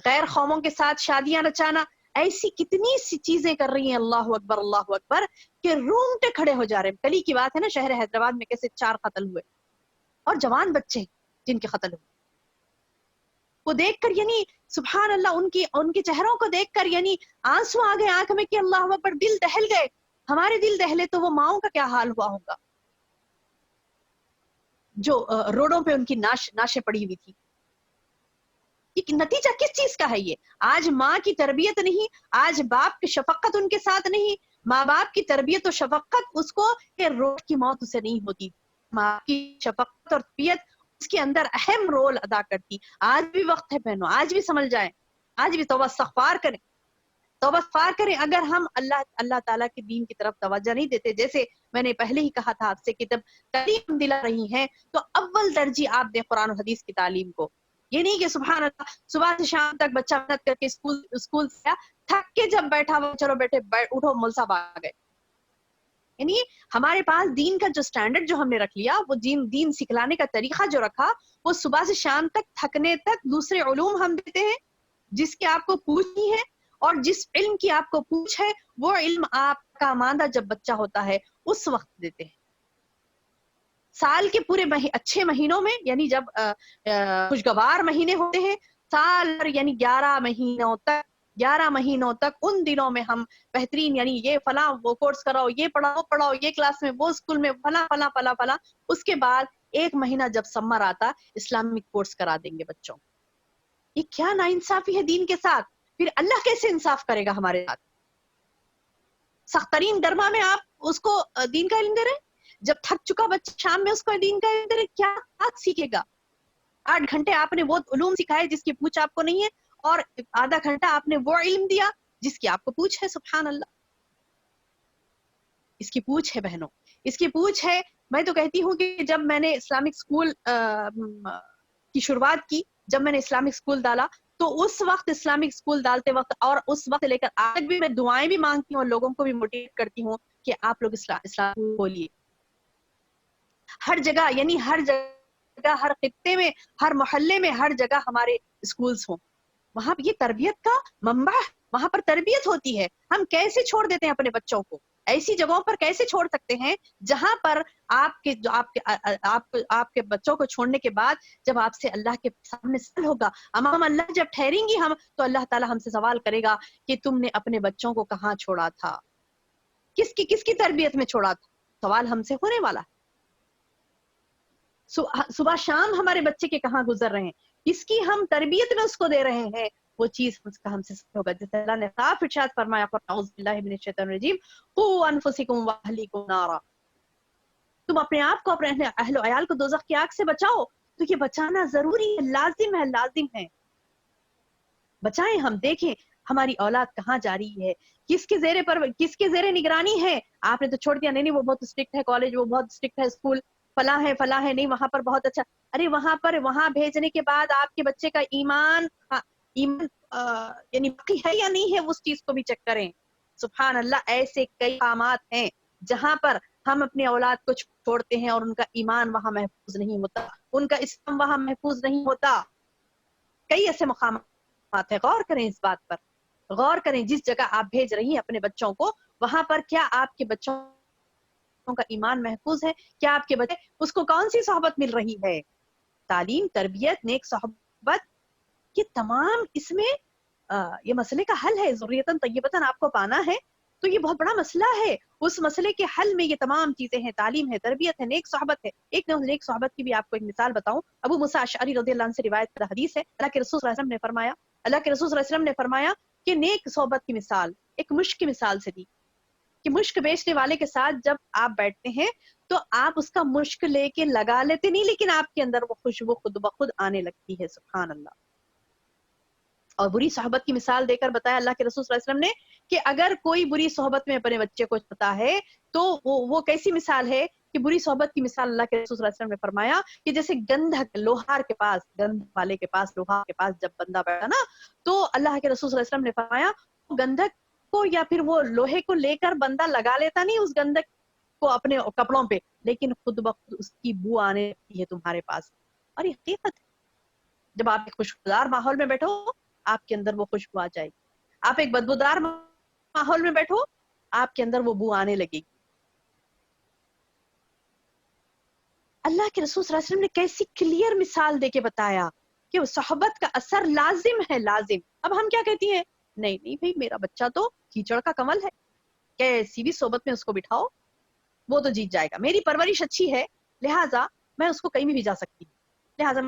غیر قوموں کے ساتھ شادیاں رچانا، ایسی کتنی سی چیزیں کر رہی ہیں اللہ اکبر کہ رومٹے کھڑے ہو جا رہے ہیں. کل ہی کی بات ہے نا شہر حیدرآباد میں کیسے 4 قتل ہوئے اور جوان بچے جن کے قتل ہوئے. وہ دیکھ کر یعنی سبحان اللہ ان کے چہروں کو دیکھ کر یعنی آنسو آ گئے آنکھ میں کہ اللہ اکبر، دل دہل گئے. ہمارے دل دہلے تو وہ ماؤں کا کیا حال ہوا ہوگا جو روڈوں پہ ان کی ناشیں پڑی ہوئی تھی. یہ نتیجہ کس چیز کا ہے؟ یہ آج ماں کی تربیت نہیں، آج باپ کی شفقت ان کے ساتھ نہیں. ماں باپ کی تربیت و شفقت اس کو کہ روڈ کی موت اسے نہیں ہوتی، ماں کی شفقت اور تربیت اس کے اندر اہم رول ادا کرتی. آج بھی وقت ہے بہنوں، آج بھی سمجھ جائیں، آج بھی توبہ استغفار کریں، توبہ استغفار کریں. اگر ہم اللہ تعالیٰ کے دین کی طرف توجہ نہیں دیتے، جیسے میں نے پہلے ہی کہا تھا آپ سے کہ جب تعلیم دلا رہی ہیں تو اول ترجیح آپ دیں قرآن و حدیث کی تعلیم کو. یہ نہیں کہ سبحان اللہ صبح سے شام تک بچہ محنت کر کے اسکول سے آیا، تھک کے جب بیٹھا وہ چلو بیٹھے اٹھو مول صاحب آ گئے. یعنی ہمارے پاس دین کا جو سٹینڈرڈ جو ہم نے رکھ لیا، وہ دین سکھلانے کا طریقہ جو رکھا، وہ صبح سے شام تک تھکنے تک دوسرے علوم ہم دیتے ہیں جس کے آپ کو پوچھ نہیں ہے، اور جس علم کی آپ کو پوچھ ہے وہ علم آپ کا آمادہ جب بچہ ہوتا ہے اس وقت دیتے ہیں. سال کے پورے اچھے مہینوں میں، یعنی جب خوشگوار مہینے ہوتے ہیں سال یعنی 11 مہینوں تک ان دنوں میں ہم بہترین یعنی یہ فلاں وہ کورس کراؤ، یہ پڑھاؤ، یہ کلاس میں، وہ اسکول میں فلاں فلاں فلاں فلاں. اس کے بعد 1 مہینہ جب سمر آتا اسلامک کورس کرا دیں گے بچوں. یہ کیا ناانصافی ہے دین کے ساتھ؟ پھر اللہ کیسے انصاف کرے گا ہمارے ساتھ؟ سخت ترین گرما میں آپ اس کو دین کا علم دے رہے ہیں، جب تھک چکا بچہ شام میں اس کو دین کا علم دے رہے، کیا بات سیکھے گا؟ 8 گھنٹے آپ نے وہ علوم سکھائے جس کی پوچھ آپ کو نہیں ہے، اور آدھا گھنٹہ آپ نے وہ علم دیا جس کی آپ کو پوچھ ہے. سبحان اللہ. اس کی پوچھ ہے بہنوں, اس کی پوچھ ہے. میں تو کہتی ہوں کہ جب میں نے اسلامک اسکول کی شروعات کی, جب میں نے اسلامک اسکول ڈالا, تو اس وقت اسلامک اسکول ڈالتے وقت اور اس وقت لے کر آج بھی میں دعائیں بھی مانگتی ہوں اور لوگوں کو بھی موٹیویٹ کرتی ہوں کہ آپ لوگ اسلام بولیے. ہر جگہ, یعنی ہر جگہ, ہر خطے میں, ہر محلے میں, ہر جگہ ہمارے اسکولز ہوں. وہاں یہ تربیت کا منبع, وہاں پر تربیت ہوتی ہے. ہم کیسے چھوڑ دیتے ہیں اپنے بچوں کو, ایسی جگہوں پر کیسے چھوڑ سکتے ہیں جہاں پر آپ کے بچوں کو چھوڑنے کے بعد جب آپ سے اللہ کے سامنے سوال ہوگا, امام اللہ جب ٹھہریں گی ہم, تو اللہ تعالی ہم سے سوال کرے گا کہ تم نے اپنے بچوں کو کہاں چھوڑا تھا, کس کی تربیت میں چھوڑا تھا. سوال ہم سے ہونے والا ہے. صبح شام ہمارے بچے کے کہاں گزر رہے ہیں, کس کی ہم تربیت میں اس کو دے رہے ہیں, وہ چیز ہم سے ہوگا. جیسے اللہ نے صاف ارشاد فرمایا, اعوذ باللہ من الشیطان الرجیم, قوا انفسکم واہلیکم نارا, تم اپنے آپ کو, اپنے اہل و عیال کو دوزخ کی آگ سے بچاؤ. تو یہ بچانا ضروری ہے, لازم ہے, لازم ہے. بچائیں. ہم دیکھیں ہماری اولاد کہاں جا رہی ہے, کس کے زیر نگرانی ہے. آپ نے تو چھوڑ دیا, نہیں وہ بہت اسٹرکٹ ہے کالج, وہ بہت اسٹرکٹ ہے اسکول, فلاں ہے, نہیں وہاں پر بہت اچھا. ارے وہاں بھیجنے کے بعد آپ کے بچے کا ایمان یعنی باقی ہے یا نہیں ہے, اس چیز کو بھی چیک کریں. سبحان اللہ, ایسے کئی مقامات ہیں جہاں پر ہم اپنی اولاد کو چھوڑتے ہیں اور ان کا ایمان وہاں محفوظ نہیں ہوتا, ان کا اسلام وہاں محفوظ نہیں ہوتا. کئی ایسے مقامات ہیں, غور کریں اس بات پر, غور کریں. جس جگہ آپ بھیج رہی ہیں اپنے بچوں کو, وہاں پر کیا آپ کے بچوں کا ایمان محفوظ ہے, کیا آپ کے بچے, اس کو کون سی صحبت مل رہی ہے. تعلیم, تربیت, نیک صحبت, یہ تمام اس میں یہ مسئلے کا حل ہے. ذریۃ طیبۃ آپ کو پانا ہے تو یہ بہت بڑا مسئلہ ہے. اس مسئلے کے حل میں یہ تمام چیزیں ہیں, تعلیم ہے, تربیت ہے, نیک صحبت ہے. ایک نیک صحبت کی بھی آپ کو ایک مثال بتاؤں. ابو موسیٰ اشعری رضی اللہ عنہ سے روایت حدیث ہے, اللہ کے رسول صلی اللہ علیہ وسلم نے فرمایا کہ نیک صحبت کی مثال ایک مشک کی مثال سے دی, کہ مشک بیچنے والے کے ساتھ جب آپ بیٹھتے ہیں تو آپ اس کا مشک لے کے لگا لیتے نہیں, لیکن آپ کے اندر وہ خوشبو خود بخود آنے لگتی ہے. سبحان اللہ. اور بری صحبت کی مثال دے کر بتایا اللہ کے رسول صلی اللہ علیہ وسلم نے کہ اگر کوئی بری صحبت میں اپنے بچے کو چھوڑتا ہے تو وہ کیسی مثال ہے, کہ بری صحبت کی مثال اللہ کے رسول صلی اللہ علیہ وسلم نے فرمایا کہ جیسے گندھک, لوہار کے پاس, گندھ والے کے پاس, لوہار کے پاس جب بندہ بیٹھا نا, تو اللہ کے رسول صلی اللہ علیہ وسلم نے فرمایا گندھک کو یا پھر وہ لوہے کو لے کر بندہ لگا لیتا نہیں اس گندھک کو اپنے کپڑوں پہ, لیکن خود بخود اس کی بو آنے لگتی ہے تمہارے پاس. اور یہ حقیقت ہے. جب آپ ایک خوشبودار ماحول میں بیٹھو, آپ کے اندر وہ خوشبو آ جائے گی. آپ ایک بدبودار ماحول میں بیٹھو, آپ کے اندر وہ بو آنے لگے گی. اللہ کے رسول صلی اللہ علیہ وسلم نے کیسی کلیئر مثال دے کے بتایا کہ وہ صحبت کا اثر لازم ہے, لازم. اب ہم کیا کہتی ہیں, نہیں بھئی میرا بچہ تو کیچڑ کا کمل ہے, کیسی بھی صحبت میں اس کو بٹھاؤ وہ تو جیت جائے گا, میری پرورش اچھی ہے لہٰذا میں اس کو کہیں بھی بھیجا سکتی ہوں, لہٰذا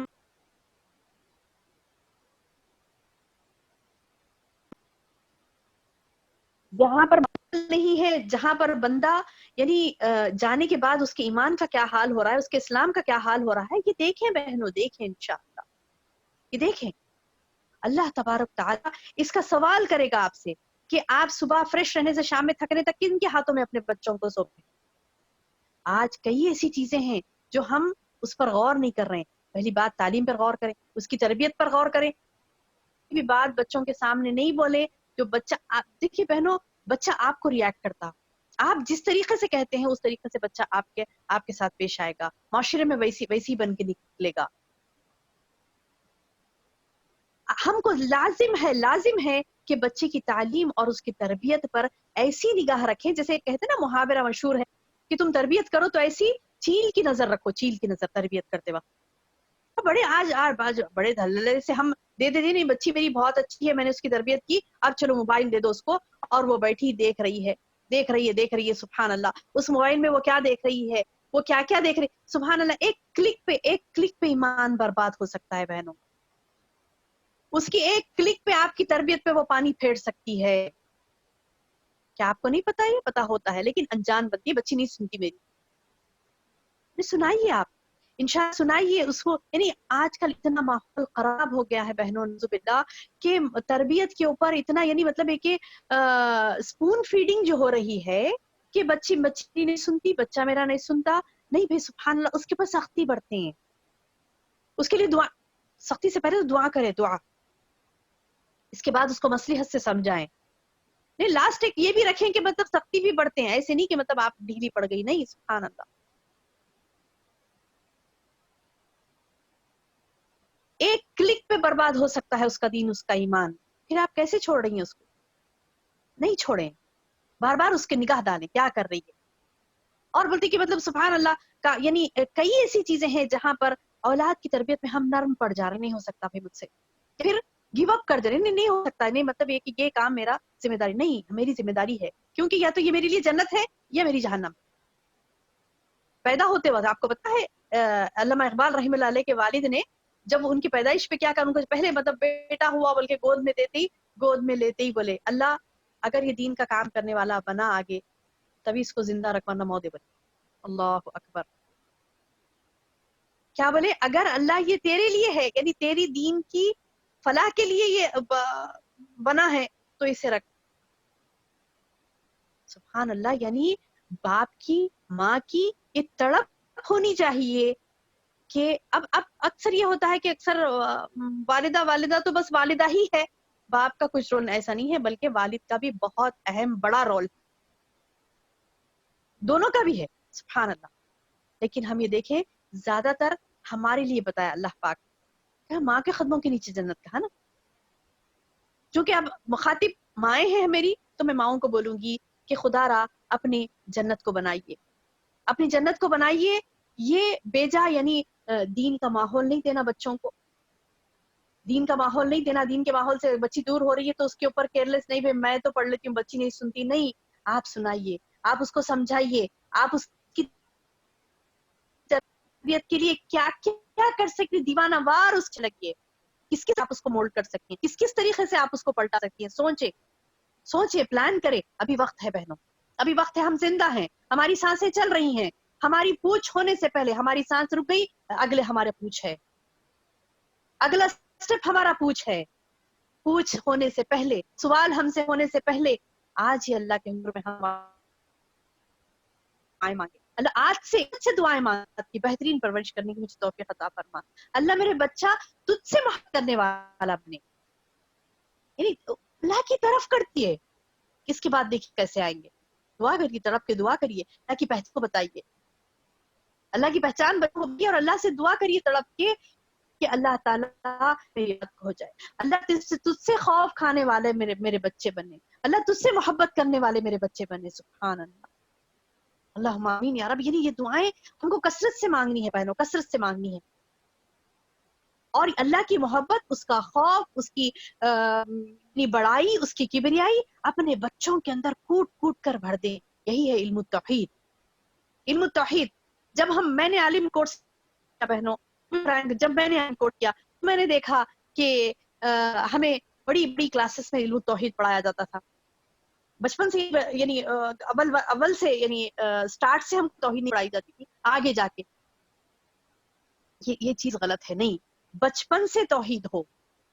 جہاں پر نہیں ہے, جہاں پر بندہ یعنی جانے کے بعد اس کے ایمان کا کیا حال ہو رہا ہے, اس کے اسلام کا کیا حال ہو رہا ہے, یہ دیکھیں بہنوں, دیکھیں انشاءاللہ, یہ دیکھیں. اللہ تبارک تعالیٰ اس کا سوال کرے گا آپ سے کہ آپ صبح فریش رہنے سے شام میں تھکنے تک کن کے ہاتھوں میں اپنے بچوں کو سونپیں. آج کئی ایسی چیزیں ہیں جو ہم اس پر غور نہیں کر رہے ہیں. پہلی بات تعلیم پر غور کریں, اس کی تربیت پر غور کریں. بھی بات بچوں کے سامنے نہیں بولے جو بچہ, دیکھیے بہنوں, بچہ آپ کو ریئیکٹ کرتا, آپ جس طریقے سے کہتے ہیں اس طریقے سے بچہ آپ کے ساتھ پیش آئے گا, معاشرے میں ویسی بن کے نکلے گا. ہم کو لازم ہے کہ بچے کی تعلیم اور اس کی تربیت پر ایسی نگاہ رکھیں, جیسے کہتے ہیں نا, محاورہ مشہور ہے کہ تم تربیت کرو تو ایسی چیل کی نظر رکھو, چیل کی نظر تربیت کرتے وقت. بڑے آج بڑے دھلے سے ہم دے نہیں, بچی میری بہت اچھی ہے, میں نے اس کی تربیت کی, اب چلو موبائل دے دو اس کو, اور وہ بیٹھی دیکھ رہی ہے. سبحان اللہ, اس موبائل میں وہ کیا دیکھ رہی ہے, وہ کیا دیکھ رہی, سبحان اللہ. ایک کلک پہ ایمان برباد ہو سکتا ہے بہنوں. اس کی ایک کلک پہ آپ کی تربیت پہ وہ پانی پھیر سکتی ہے. کیا آپ کو نہیں پتا, یہ پتا ہوتا ہے لیکن انجان بنتی ہے. بچی نہیں سنتی میری, سنائیے آپ. انشاءاللہ سنائیے اس کو. یعنی آج کل اتنا ماحول خراب ہو گیا ہے بہنوں نعوذ باللہ کہ تربیت کے اوپر اتنا یعنی مطلب ہے کہ اسپون فیڈنگ جو ہو رہی ہے کہ بچی نہیں سنتی, بچہ میرا نہیں سنتا. نہیں بھائی سبحان اللہ, اس کے اوپر سختی برتے ہیں, اس کے لیے دعا, سختی سے پہلے دعا کرے, دعا, اس کے بعد اس کو مصلحت سے سمجھائیں. نہیں لاسٹ ایک یہ بھی رکھیں کہ مطلب سختی بھی بڑھتے ہیں, ایسے نہیں کہ مطلب آپ ڈھیلی پڑ گئی, نہیں سبحان اللہ. ایک کلک پہ برباد ہو سکتا ہے اس کا دین, اس کا ایمان, پھر آپ کیسے چھوڑ رہی ہیں اس کو؟ نہیں چھوڑیں, بار بار اس کے نگاہ ڈالیں کیا کر رہی ہے. اور بولتی کہ مطلب سبحان اللہ کا یعنی کئی ایسی چیزیں ہیں جہاں پر اولاد کی تربیت میں ہم نرم پڑ جا رہے, نہیں ہو سکتا بھائی مجھ سے, پھر گیو اپ کر دے رہے, نہیں ہو سکتا, نہیں مطلب یہ کہ یہ کام میرا ذمہ داری نہیں, میری ذمہ داری ہے, کیونکہ یا تو یہ میرے لیے جنت ہے یا میری جہنم. پیدا ہوتے وقت آپ کو پتا ہے علامہ اقبال رحمہ اللہ علیہ کے والد نے جب ان کی پیدائش پہ کیا کہا, ان کو پہلے مطلب بیٹا ہوا بول کے گود میں لیتے ہی بولے اللہ اگر یہ دین کا کام کرنے والا بنا آگے تبھی اس کو زندہ رکھوانا مودے بنے. اللہ اکبر, کیا بولے, اگر اللہ یہ تیرے لیے ہے یعنی تیری دین کی فلاح کے لیے یہ بنا ہے تو اسے رکھ. سبحان اللہ, یعنی باپ کی ماں کی یہ تڑپ ہونی چاہیے کہ اب اکثر یہ ہوتا ہے کہ اکثر والدہ تو بس والدہ ہی ہے, باپ کا کچھ رول ایسا نہیں ہے, بلکہ والد کا بھی بہت اہم بڑا رول, دونوں کا بھی ہے سبحان اللہ. لیکن ہم یہ دیکھیں زیادہ تر ہمارے لیے بتایا اللہ پاک, ماں کے قدموں کے نیچے جنت کا ہے نا. چونکہ اب مخاطب مائیں ہیں میری تو میں ماؤں کو بولوں گی کہ خدا را اپنی جنت کو بنائیے, اپنی جنت کو بنائیے. یہ بیجا یعنی دین کا ماحول نہیں دینا بچوں کو, دین کا ماحول نہیں دینا, دین کے ماحول سے بچی دور ہو رہی ہے تو اس کے اوپر کیئرلیس نہیں, میں تو پڑھ لیتی ہوں بچی نہیں سنتی, نہیں, آپ سنائیے, آپ اس کو سمجھائیے, آپ اس کی تربیت کے لیے کیا کیا کر سکتے, دیوانہ وار اس کے لگیے, کس کس آپ اس کو مولڈ کر سکتی ہیں, کس طریقے سے آپ اس کو پلٹا سکتی ہیں. سوچے پلان کرے, ابھی وقت ہے بہنوں, ابھی وقت ہے, ہم زندہ ہیں, ہماری سانسیں چل رہی ہیں, ہماری پوچھ ہونے سے پہلے ہماری سانس رک گئی, اگلے ہمارے پوچھ ہے, اگلا سٹیپ ہمارا پوچھ ہے, پوچھ ہونے سے پہلے, سوال ہم سے ہونے سے پہلے آج ہی اللہ کے حضور میں ہم دعائیں مانگے. اللہ آج سے اچھے دعائیں مانگ کی بہترین پرورش کرنے کی مجھے توفیق عطا فرما. اللہ میرے بچہ تجھ سے محبت کرنے والا بنے, یعنی اللہ کی طرف کرتی ہے, اس کے بعد دیکھیے کیسے آئیں گے. دعا کریے, تڑپ کے دعا کریے, اللہ کی پہچان کو بتائیے, اللہ کی پہچان ہوگی, اور اللہ سے دعا کریے تڑپ کے کہ اللہ تعالیٰ میری ہو جائے, اللہ تجھ سے خوف کھانے والے میرے بچے بنے, اللہ تجھ سے محبت کرنے والے میرے بچے بنے. سبحان اللہ, اللہم آمین یا رب. یعنی یہ دعائیں ہم کو کثرت سے مانگنی ہے بہنوں, کثرت سے مانگنی ہے, اور اللہ کی محبت, اس کا خوف, اس کی بڑائی, اس کی کبریائی اپنے بچوں کے اندر کوٹ کوٹ کر بھر دیں. یہی ہے علم التوحید. علم التوحید جب میں نے عالم کورس کیا بہنوں, جب میں نے عالم کورس کیا میں نے دیکھا کہ ہمیں بڑی بڑی کلاسز میں علم التوحید پڑھایا جاتا تھا, بچپن سے یعنی اول سے یعنی سٹارٹ سے ہم توحید نہیں پڑھائی جاتی تھی. آگے جا کے یہ چیز غلط ہے, نہیں, بچپن سے توحید ہو.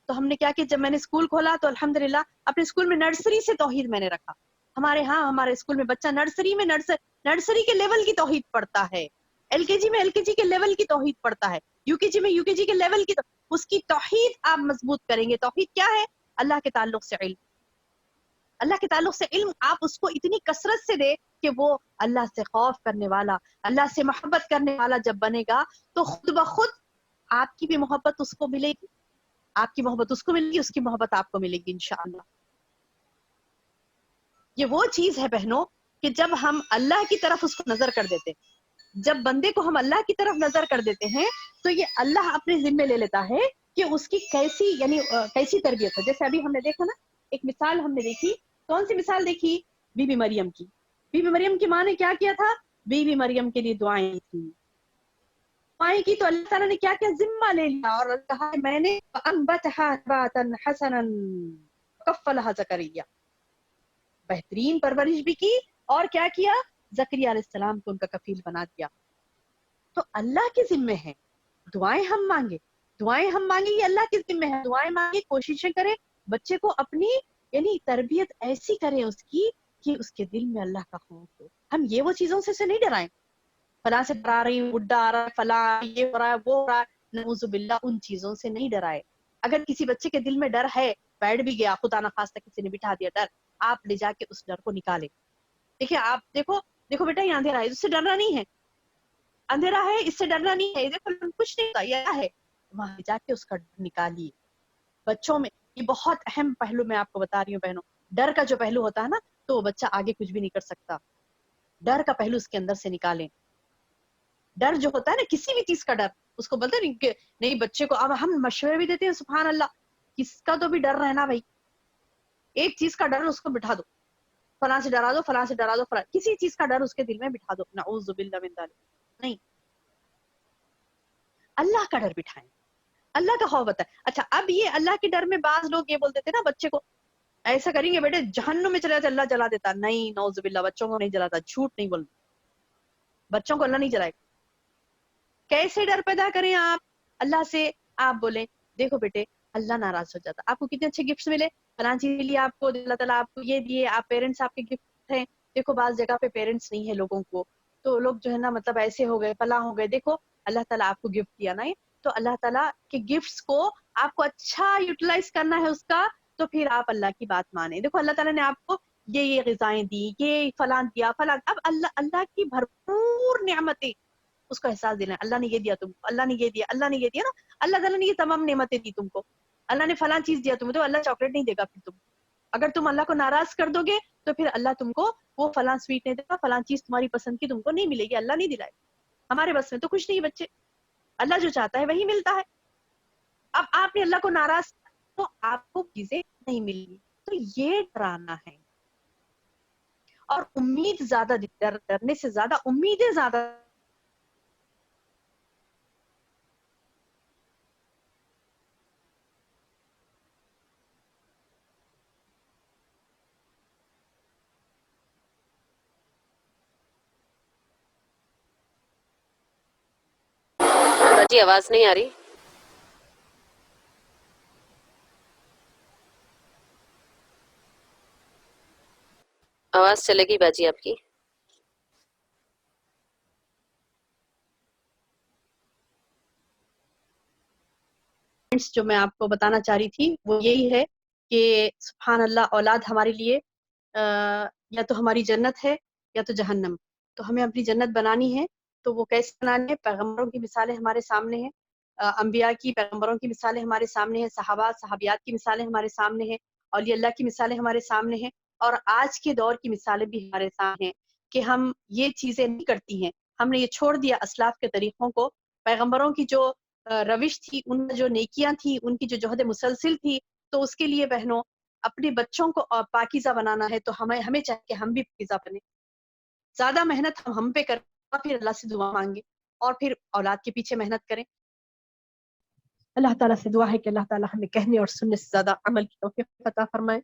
تو ہم نے کیا کہ جب میں نے اسکول کھولا تو الحمدللہ اپنے اسکول میں نرسری سے توحید میں نے رکھا. ہمارے اسکول میں بچہ نرسری کے لیول کی توحید پڑھتا ہے, ایل کے جی کے لیول کی توحید پڑھتا ہے, یو کے جی کے لیول کی, اس کی توحید آپ مضبوط کریں گے. توحید کیا ہے؟ اللہ کے تعلق سے علم, اللہ کے تعلق سے علم آپ اس کو اتنی کثرت سے دے کہ وہ اللہ سے خوف کرنے والا, اللہ سے محبت کرنے والا جب بنے گا تو خود بخود آپ کی بھی محبت اس کو ملے گی, آپ کی محبت اس کو ملے گی, اس کی محبت آپ کو ملے گی انشاءاللہ. یہ وہ چیز ہے بہنوں کہ جب ہم اللہ کی طرف اس کو نظر کر دیتے, جب بندے کو ہم اللہ کی طرف نظر کر دیتے ہیں تو یہ اللہ اپنے ذمے لے لیتا ہے کہ اس کی کیسی تربیت ہے. جیسے ابھی ہم نے دیکھا نا, ایک مثال ہم نے دیکھی, کون سی مثال دیکھی؟ بی بی مریم کی. بی بی مریم کی ماں نے کیا کیا تھا؟ بی بی مریم کے لیے دعائیں تھی, دعائیں کی تو اللہ تعالیٰ نے کیا ذمہ لے لیا اور کہا میں نے انبتها نباتا حسنا کفلها زکریا, بہترین پرورش بھی کی, اور کیا کیا؟ زکریا علیہ السلام کو ان کا کفیل بنا دیا. تو اللہ کے ذمے ہے دعائیں ہم مانگے یہ اللہ کے ذمے ہے. دعائیں مانگے, کوششیں کریں, بچے کو اپنی یعنی تربیت ایسی کریں اس کی کہ اس کے دل میں اللہ کا خوف ہو. ہم یہ وہ چیزوں سے نہیں ڈرائیں, فلاں سے ڈرا رہی ہوں, بڈھا آ رہا ہے, فلاں یہ ہو رہا ہے, وہ ہو رہا ہے, نعوذ باللہ ان چیزوں سے نہیں ڈرائے. اگر کسی بچے کے دل میں ڈر ہے, بیٹھ بھی گیا, خدا نخواستہ کسی نے بٹھا دیا ڈر, آپ لے جا کے اس ڈر کو نکالیں. دیکھیں آپ دیکھو بیٹا یہ اندھیرا ہے, اس سے ڈرنا نہیں ہے, اندھیرا ہے اس سے ڈرنا نہیں ہے, دیکھو کچھ نہیں ہوتا, یہ ہے, وہاں جا کے اس کا ڈر نکالیے. بچوں میں یہ بہت اہم پہلو میں آپ کو بتا رہی ہوں بہنوں. ڈر کا جو پہلو ہوتا ہے نا, تو وہ بچہ آگے کچھ بھی نہیں کر سکتا. ڈر کا پہلو اس کے اندر سے نکالیں. ڈر جو ہوتا ہے نا, کسی بھی چیز کا ڈر, اس کو بولتے نہیں کہ نہیں بچے کو, اب ہم مشورے بھی دیتے ہیں, سبحان اللہ, کس کا تو بھی ڈر رہنا بھائی, ایک چیز کا ڈر اس کو بٹھا دو, فلاں سے ڈرا دو, فلاں سے ڈرا دو, فلاں کسی چیز کا ڈر اس کے دل میں بٹھا دو, نعوذ باللہ من ذالک. نہیں, اللہ کا ڈر بٹھائیں, اللہ کا خوف بتائیں. اچھا اب یہ اللہ کے ڈر میں بعض لوگ یہ بولتے تھے نا بچے کو, ایسا کریں گے بیٹے جہنم میں چلے جاتے, اللہ جلا دیتا. نہیں, نعوذ باللہ, بچوں کو نہیں جلاتا, جھوٹ نہیں بولنا, بچوں کو اللہ نہیں جلائے. کیسے ڈر پیدا کریں آپ اللہ سے؟ آپ بولیں دیکھو بیٹے اللہ ناراض ہو جاتا, آپ کو کتنے اچھے گفٹس ملے, فلاں چیز کے لیے آپ کو اللہ تعالیٰ آپ کو یہ دیے, آپ پیرنٹس آپ کے گفٹ ہیں. دیکھو بعض جگہ پہ پیرنٹس نہیں ہے لوگوں کو, تو لوگ جو ہے نا مطلب ایسے ہو گئے, فلاں ہو گئے, دیکھو اللہ تعالیٰ آپ کو گفٹ دیا نا, تو اللہ تعالیٰ کے گفٹس کو آپ کو اچھا یوٹیلائز کرنا ہے اس کا, تو پھر آپ اللہ کی بات مانیں. دیکھو اللہ تعالیٰ نے آپ کو یہ غذائیں دی, یہ فلاں دیا, فلاں, اب اللہ کی بھرپور نعمتیں اس کو احساس دینا, اللہ نے یہ دیا تم کو, اللہ نے یہ دیا, اللہ نے یہ دیا نا, اللہ تعالیٰ نے یہ تمام نعمتیں دی تم کو, اللہ نے فلاں چیز دیا تمہیں, تو اللہ چاکلیٹ نہیں دے گا پھر تم, اگر تم اللہ کو ناراض کر دو گے تو پھر اللہ تم کو وہ فلاں سویٹ نہیں دے گا, فلاں چیز تمہاری پسند کی تم کو نہیں ملے گی, اللہ نہیں دلائے. ہمارے بس میں تو کچھ نہیں بچے, اللہ جو چاہتا ہے وہی ملتا ہے. اب آپ نے اللہ کو ناراض تو آپ کو چیزیں نہیں ملیں گی, تو یہ ڈرانا ہے. اور امید زیادہ, ڈرنے سے زیادہ امیدیں زیادہ. جی آواز نہیں آ رہی. آواز چلے گی باجی آپ کی. جو میں آپ کو بتانا چاہ رہی تھی وہ یہی ہے کہ سبحان اللہ, اولاد ہمارے لیے یا تو ہماری جنت ہے یا تو جہنم. تو ہمیں اپنی جنت بنانی ہے, تو وہ کیسے بنانی ہے؟ پیغمبروں کی مثالیں ہمارے سامنے ہیں, انبیاء کی, پیغمبروں کی مثالیں ہمارے سامنے ہیں, صحابہ صحابیات کی مثالیں ہمارے سامنے ہیں, اولیاء اللہ کی مثالیں ہمارے سامنے ہیں, اور آج کے دور کی مثالیں بھی ہمارے سامنے ہیں کہ ہم یہ چیزیں نہیں کرتی ہیں. ہم نے یہ چھوڑ دیا اسلاف کے طریقوں کو, پیغمبروں کی جو روش تھی, ان جو نیکیاں تھی, ان کی جو جہد مسلسل تھی, تو اس کے لیے بہنوں اپنے بچوں کو پاکیزہ بنانا ہے, تو ہمیں چاہیے کہ ہم بھی پاکیزہ بنیں. زیادہ محنت ہم پہ کریں, پھر اللہ سے دعا مانگیں, اور پھر اولاد کے پیچھے محنت کریں. اللہ تعالیٰ سے دعا ہے کہ اللہ تعالیٰ ہمیں کہنے اور سننے سے زیادہ عمل کی توفیق عطا فرمائے.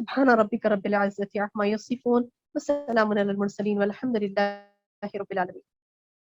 سبحان ربک رب العزة عما یصفون, وسلام علی المرسلین, والحمد للہ رب العالمین.